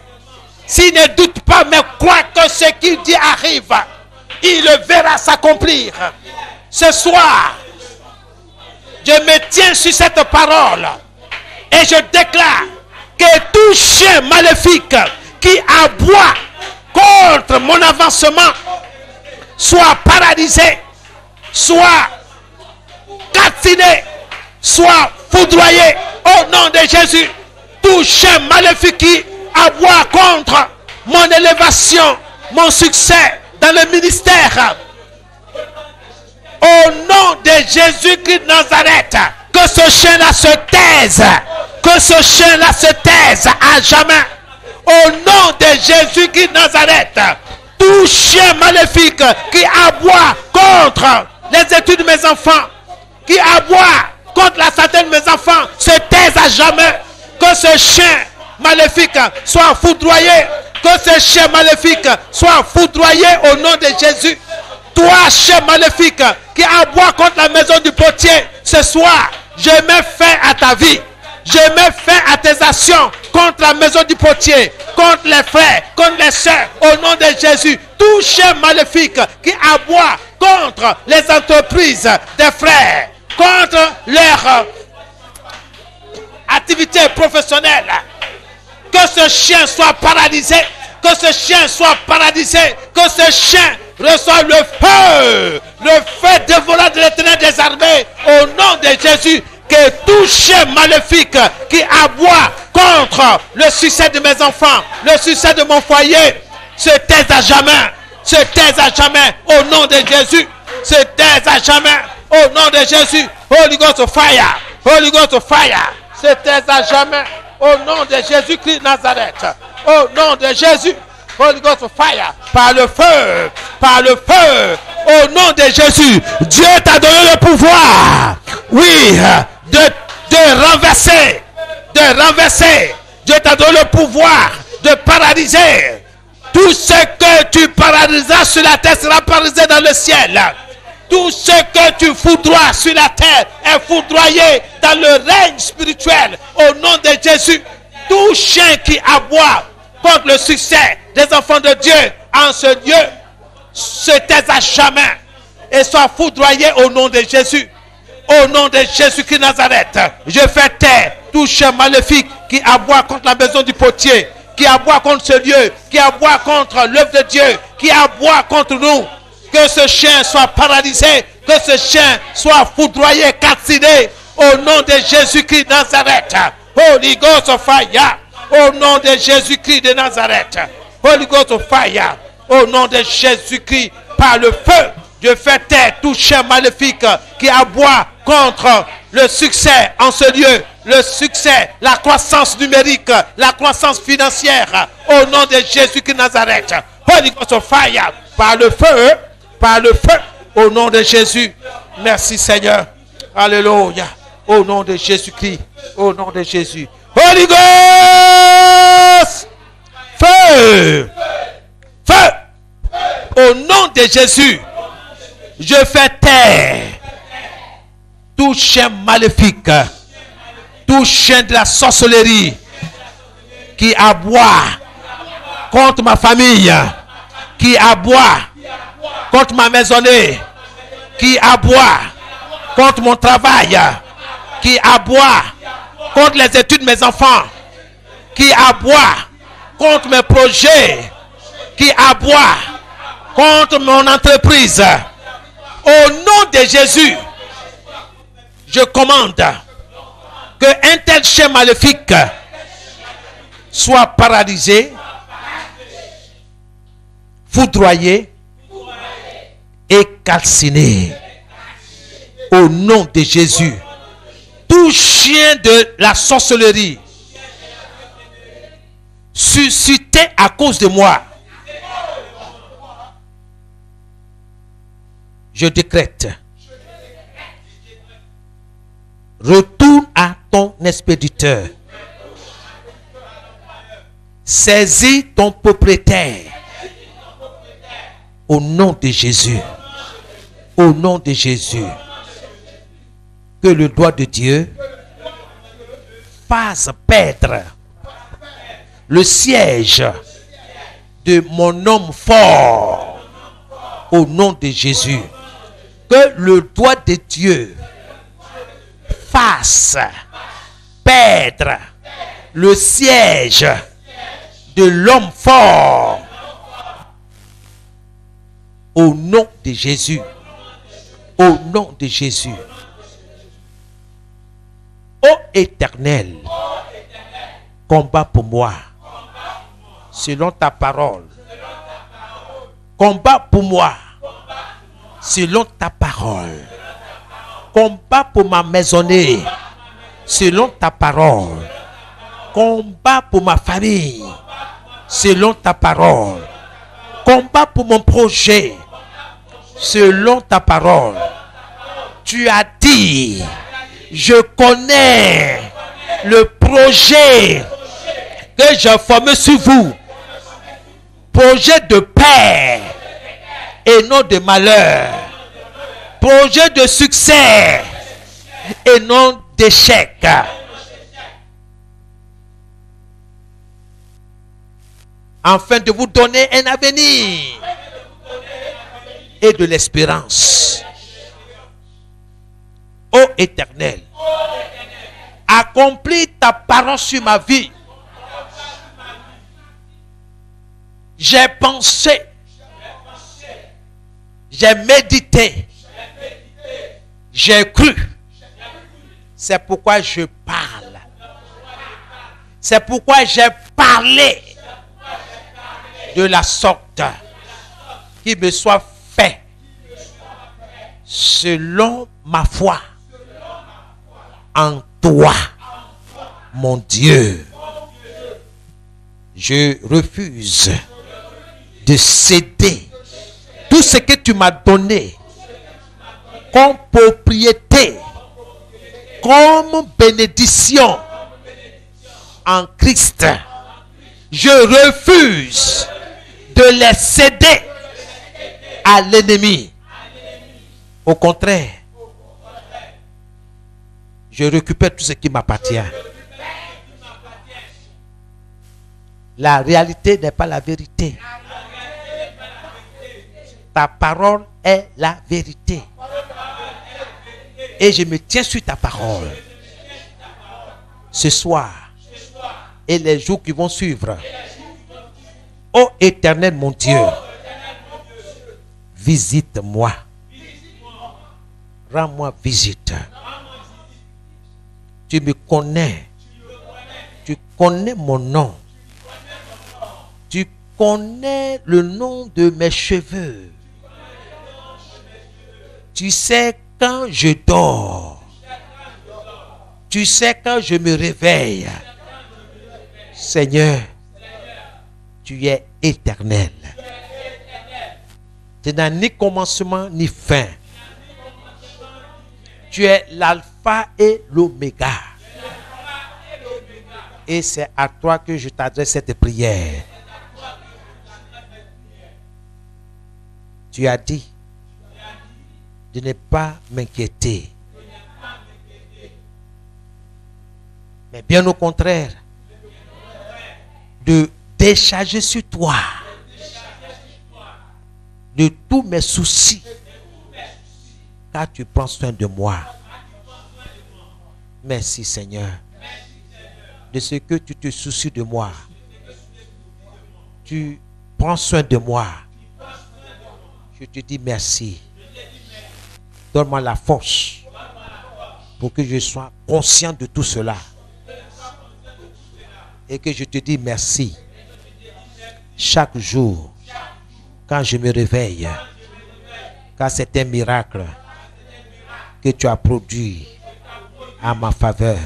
s'il ne doute pas mais croit que ce qu'il dit arrive, il le verra s'accomplir. Ce soir, je me tiens sur cette parole et je déclare que tout chien maléfique qui aboie contre mon avancement soit paralysé, soit calciné, soit foudroyé au nom de Jésus. Tout chien maléfique qui aboie contre mon élévation, mon succès dans le ministère, au nom de Jésus-Christ de Nazareth, que ce chien-là se taise, que ce chien-là se taise à jamais. Au nom de Jésus-Christ de Nazareth, tout chien maléfique qui aboie contre les études de mes enfants, qui aboie contre la santé de mes enfants se taise à jamais. Que ce chien maléfique soit foudroyé. Que ce chien maléfique soit foudroyé au nom de Jésus. Toi, chien maléfique qui aboie contre la maison du potier, ce soir, je mets fin à ta vie. Je mets fin à tes actions contre la maison du potier, contre les frères, contre les sœurs, au nom de Jésus. Tout chien maléfique qui aboie contre les entreprises des frères, contre leur activité professionnelle, que ce chien soit paralysé, que ce chien soit paralysé, que ce chien reçoive le feu dévorant de l'Éternel des armées, au nom de Jésus. Que tout chien maléfique qui aboie contre le succès de mes enfants, le succès de mon foyer, se taise à jamais, se taise à jamais, au nom de Jésus, se taise à jamais, au nom de Jésus. Holy Ghost fire, Holy Ghost fire, se taise à jamais, au nom de Jésus-Christ de Nazareth, au nom de Jésus. Holy Ghost fire, par le feu, au nom de Jésus. Dieu t'a donné le pouvoir, oui, de renverser. Dieu t'a donné le pouvoir de paralyser. Tout ce que tu paralyseras sur la terre sera paralysé dans le ciel. Tout ce que tu foudroies sur la terre est foudroyé dans le règne spirituel, au nom de Jésus. Tout chien qui aboie contre le succès des enfants de Dieu en ce lieu se taise à jamais et soit foudroyé au nom de Jésus. Au nom de Jésus-Christ de Nazareth, je fais taire tout chien maléfique qui aboie contre la maison du potier, qui aboie contre ce lieu, qui aboie contre l'œuvre de Dieu, qui aboie contre nous. Que ce chien soit paralysé, que ce chien soit foudroyé, calciné, au nom de Jésus-Christ de Nazareth. Holy Ghost fire, au nom de Jésus-Christ de Nazareth. Holy Ghost fire, au nom de Jésus-Christ, par le feu. Je fais taire tout chien maléfique qui aboie contre le succès en ce lieu, le succès, la croissance numérique, la croissance financière, au nom de Jésus-Christ de Nazareth. Holy Ghost fire, par le feu, au nom de Jésus. Merci Seigneur. Alléluia. Au nom de Jésus-Christ, au nom de Jésus. Holy Ghost, feu, au nom de Jésus. Je fais taire tout chien maléfique, tout chien de la sorcellerie qui aboie contre ma famille, qui aboie contre ma maisonnée, qui aboie contre mon travail, qui aboie contre les études de mes enfants, qui aboie contre mes projets, qui aboie contre mon entreprise. Au nom de Jésus, je commande que un tel chien maléfique soit paralysé, foudroyé et calciné. Au nom de Jésus, tout chien de la sorcellerie suscité à cause de moi, je décrète, retourne à ton expéditeur, saisis ton propriétaire, au nom de Jésus, au nom de Jésus. Que le doigt de Dieu fasse perdre le siège de mon homme fort, au nom de Jésus. Que le doigt de Dieu fasse perdre le siège de l'homme fort, au nom de Jésus. Au nom de Jésus. Ô Éternel, combat pour moi selon ta parole. Combat pour moi selon ta parole. Combat pour ma maisonnée selon ta parole. Combat pour ma famille selon ta parole. Combat pour mon projet selon ta parole. Tu as dit, je connais le projet que j'ai formé sur vous. Projet de paix et non de malheur. Projet de succès et non d'échec. Afin de vous donner un avenir et de l'espérance. Ô Éternel, accomplis ta parole sur ma vie. J'ai pensé, j'ai médité, j'ai cru. C'est pourquoi je parle. C'est pourquoi j'ai parlé de la sorte qu'il me soit fait selon ma foi en toi, mon Dieu. Je refuse de céder tout ce que tu m'as donné comme propriété, comme bénédiction en Christ. Je refuse de les céder à l'ennemi. Au contraire, je récupère tout ce qui m'appartient. La réalité n'est pas la vérité. Ta parole est la vérité. Et je me tiens sur ta parole. Ce soir et les jours qui vont suivre. Ô Éternel mon Dieu, visite-moi. Rends-moi visite. Tu me connais. Tu connais mon nom. Tu connais le nom de mes cheveux. Tu sais quand je dors. Tu sais quand je me réveille. Seigneur, tu es éternel. Tu n'as ni commencement ni fin. Tu es l'alpha et l'oméga. Et c'est à toi que je t'adresse cette prière. Tu as dit de ne pas m'inquiéter. Mais bien au contraire, de décharger sur toi de tous mes soucis, car tu prends soin de moi. Merci Seigneur de ce que tu te soucies de moi. Tu prends soin de moi. Je te dis merci. Donne-moi la force pour que je sois conscient de tout cela. Et que je te dis merci. Chaque jour, quand je me réveille, car c'est un miracle que tu as produit à ma faveur.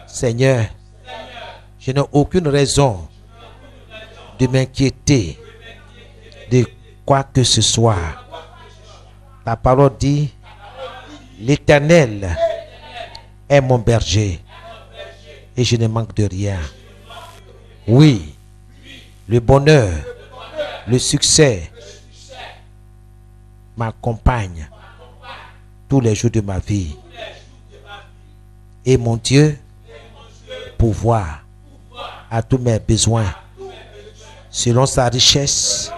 Seigneur, je n'ai aucune raison de m'inquiéter de quoi que ce soit. Ta parole dit, l'Éternel est mon berger et je ne manque de rien. Oui, le bonheur, le succès m'accompagne tous les jours de ma vie. Et mon Dieu, pourvoir à tous mes besoins selon sa richesse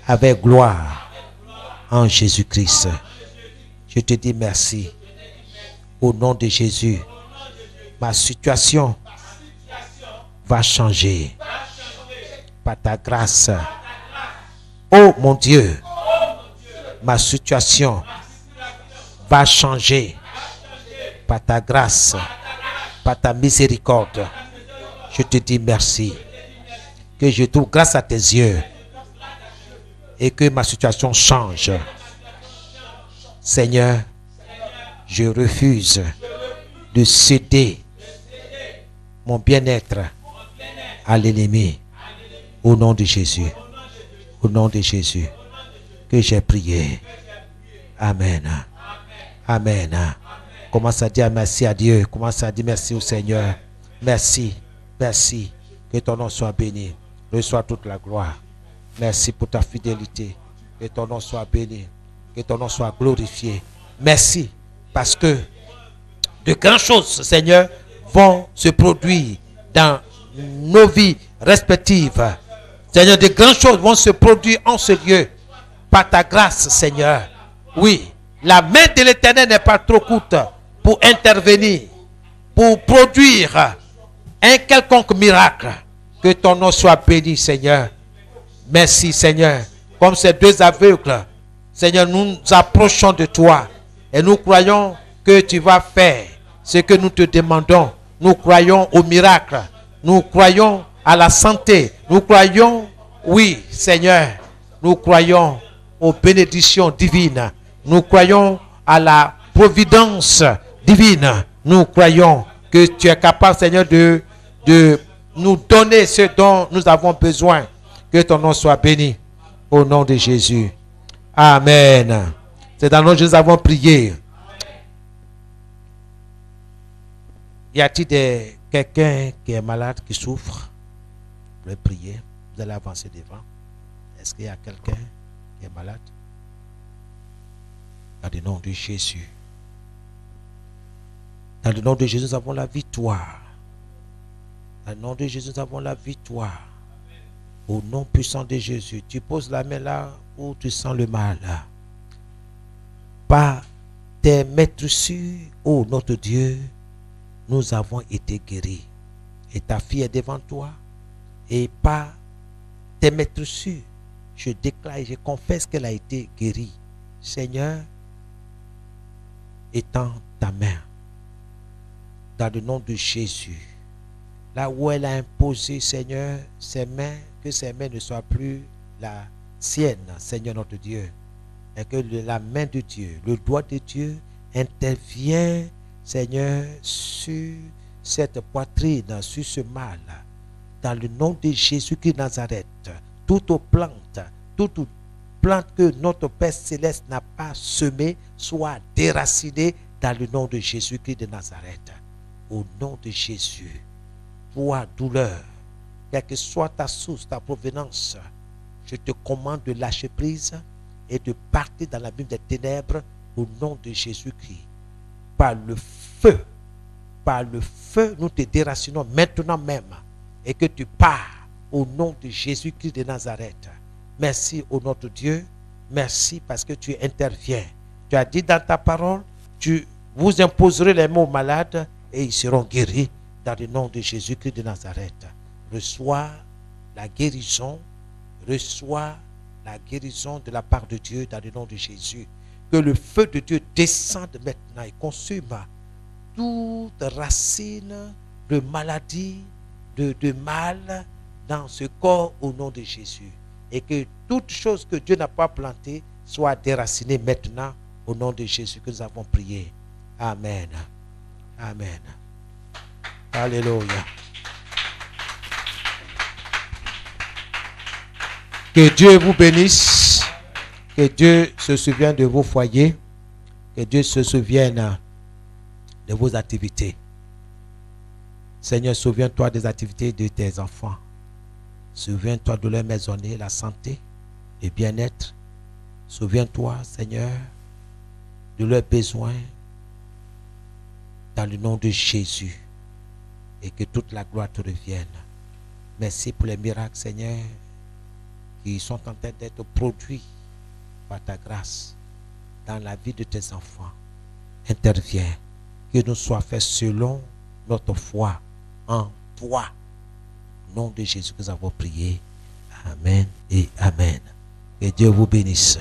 avec gloire en Jésus-Christ. Je te dis merci. Au nom de Jésus, ma situation va changer par ta grâce. Oh mon Dieu, ma situation va changer par ta grâce, par ta miséricorde. Je te dis merci. Que je trouve grâce à tes yeux et que ma situation change. Seigneur, je refuse de céder mon bien-être à l'ennemi. Au nom de Jésus. Au nom de Jésus que j'ai prié. Amen. Amen. Commence à dire merci à Dieu. Commence à dire merci au Seigneur. Merci. Merci. Que ton nom soit béni. Reçois toute la gloire. Merci pour ta fidélité. Que ton nom soit béni. Que ton nom soit glorifié. Merci. Parce que de grandes choses, Seigneur, vont se produire dans nos vies respectives. Seigneur, de grandes choses vont se produire en ce lieu. Par ta grâce, Seigneur. Oui, la main de l'Éternel n'est pas trop courte pour intervenir, pour produire un quelconque miracle. Que ton nom soit béni, Seigneur. Merci, Seigneur. Comme ces deux aveugles, Seigneur, nous nous approchons de toi et nous croyons que tu vas faire ce que nous te demandons. Nous croyons au miracle. Nous croyons à la santé. Nous croyons, oui, Seigneur, nous croyons aux bénédictions divines. Nous croyons à la providence divine. Nous croyons que tu es capable, Seigneur, de nous donner ce dont nous avons besoin. Que ton nom soit béni. Au nom de Jésus. Amen. C'est dans le nom de Jésus que nous avons prié. Y a-t-il quelqu'un qui est malade, qui souffre? Vous pouvez prier. Vous allez avancer devant. Est-ce qu'il y a quelqu'un qui est malade? Dans le nom de Jésus. Dans le nom de Jésus, nous avons la victoire. Dans le nom de Jésus, nous avons la victoire. Au nom puissant de Jésus, tu poses la main là où tu sens le mal. Par tes maîtresses, ô notre Dieu, nous avons été guéris. Et ta fille est devant toi. Et par tes maîtresses, je déclare et je confesse qu'elle a été guérie. Seigneur, étends ta main. Dans le nom de Jésus. Là où elle a imposé, Seigneur, ses mains, que ses mains ne soient plus la sienne, Seigneur notre Dieu. Et que la main de Dieu, le doigt de Dieu intervient, Seigneur, sur cette poitrine, sur ce mal. Dans le nom de Jésus-Christ de Nazareth, toute plante que notre Père Céleste n'a pas semée, soit déracinée dans le nom de Jésus-Christ de Nazareth. Au nom de Jésus, toi, douleur, quelle que soit ta source, ta provenance, je te commande de lâcher prise et de partir dans l'abîme des ténèbres au nom de Jésus-Christ. Par le feu, nous te déracinons maintenant même et que tu pars au nom de Jésus-Christ de Nazareth. Merci au notre Dieu, merci parce que tu interviens. Tu as dit dans ta parole, vous imposerez les mots aux malades et ils seront guéris dans le nom de Jésus-Christ de Nazareth. Reçois la guérison, de la part de Dieu dans le nom de Jésus. Que le feu de Dieu descende maintenant et consume toute racine de maladie, de mal dans ce corps au nom de Jésus. Et que toute chose que Dieu n'a pas plantée soit déracinée maintenant au nom de Jésus que nous avons prié. Amen. Amen. Alléluia. Que Dieu vous bénisse. Que Dieu se souvienne de vos foyers. Que Dieu se souvienne de vos activités. Seigneur, souviens-toi des activités de tes enfants. Souviens-toi de leur maisonnée, la santé, le bien-être. Souviens-toi, Seigneur, de leurs besoins dans le nom de Jésus. Et que toute la gloire te revienne. Merci pour les miracles, Seigneur, qui sont en train d'être produits par ta grâce dans la vie de tes enfants. Interviens. Que nous soit fait selon notre foi en toi. Au nom de Jésus que nous avons prié. Amen et amen. Que Dieu vous bénisse.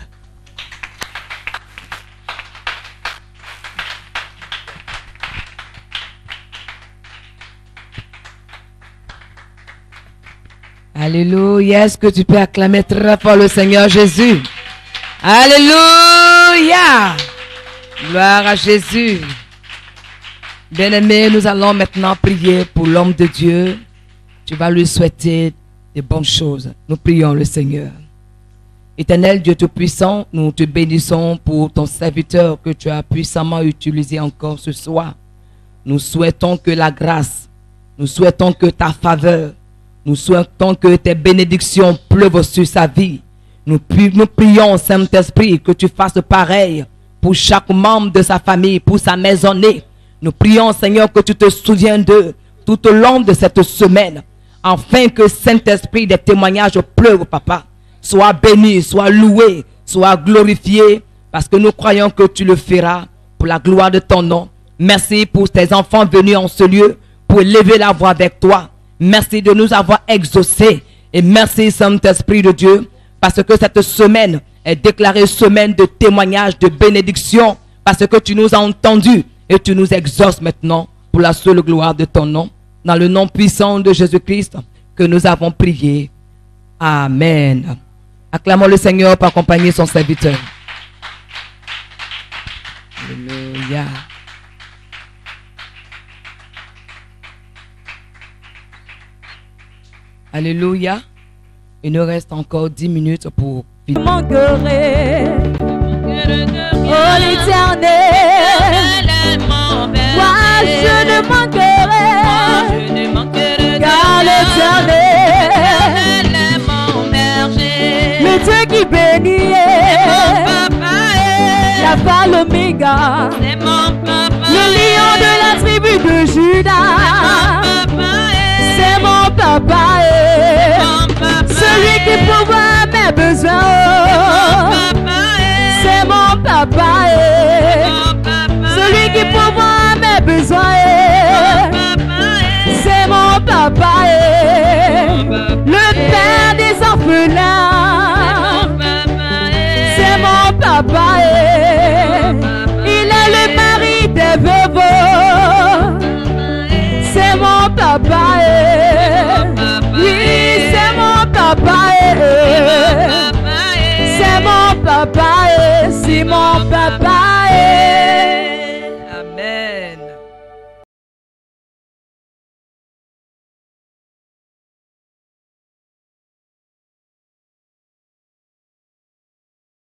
Alléluia. Est-ce que tu peux acclamer très fort le Seigneur Jésus? Alléluia. Gloire à Jésus. Bien-aimés, nous allons maintenant prier pour l'homme de Dieu. Tu vas lui souhaiter de bonnes choses. Nous prions le Seigneur. Éternel Dieu Tout-Puissant, nous te bénissons pour ton serviteur que tu as puissamment utilisé encore ce soir. Nous souhaitons que la grâce, nous souhaitons que ta faveur, nous souhaitons que tes bénédictions pleuvent sur sa vie. Nous prions, Saint-Esprit, que tu fasses pareil pour chaque membre de sa famille, pour sa maisonnée. Nous prions, Seigneur, que tu te souviennes d'eux tout au long de cette semaine, afin que Saint-Esprit, des témoignages pleuvent, Papa. Sois béni, sois loué, sois glorifié, parce que nous croyons que tu le feras pour la gloire de ton nom. Merci pour tes enfants venus en ce lieu pour élever la voix avec toi. Merci de nous avoir exaucés. Et merci, Saint-Esprit de Dieu, parce que cette semaine est déclarée semaine de témoignage, de bénédiction, parce que tu nous as entendus et tu nous exauces maintenant pour la seule gloire de ton nom. Dans le nom puissant de Jésus-Christ que nous avons prié. Amen. Acclamons le Seigneur pour accompagner son serviteur. Alléluia. Alléluia. Il nous reste encore 10 minutes pour finir. Je manquerai, oh l'Éternel, moi je ne manquerai, car l'Éternel est mon berger, le Dieu qui bénit, l'alpha l'oméga, le lion de la tribu de Juda, c'est mon papa, celui qui pourvoit mes besoins, c'est mon papa.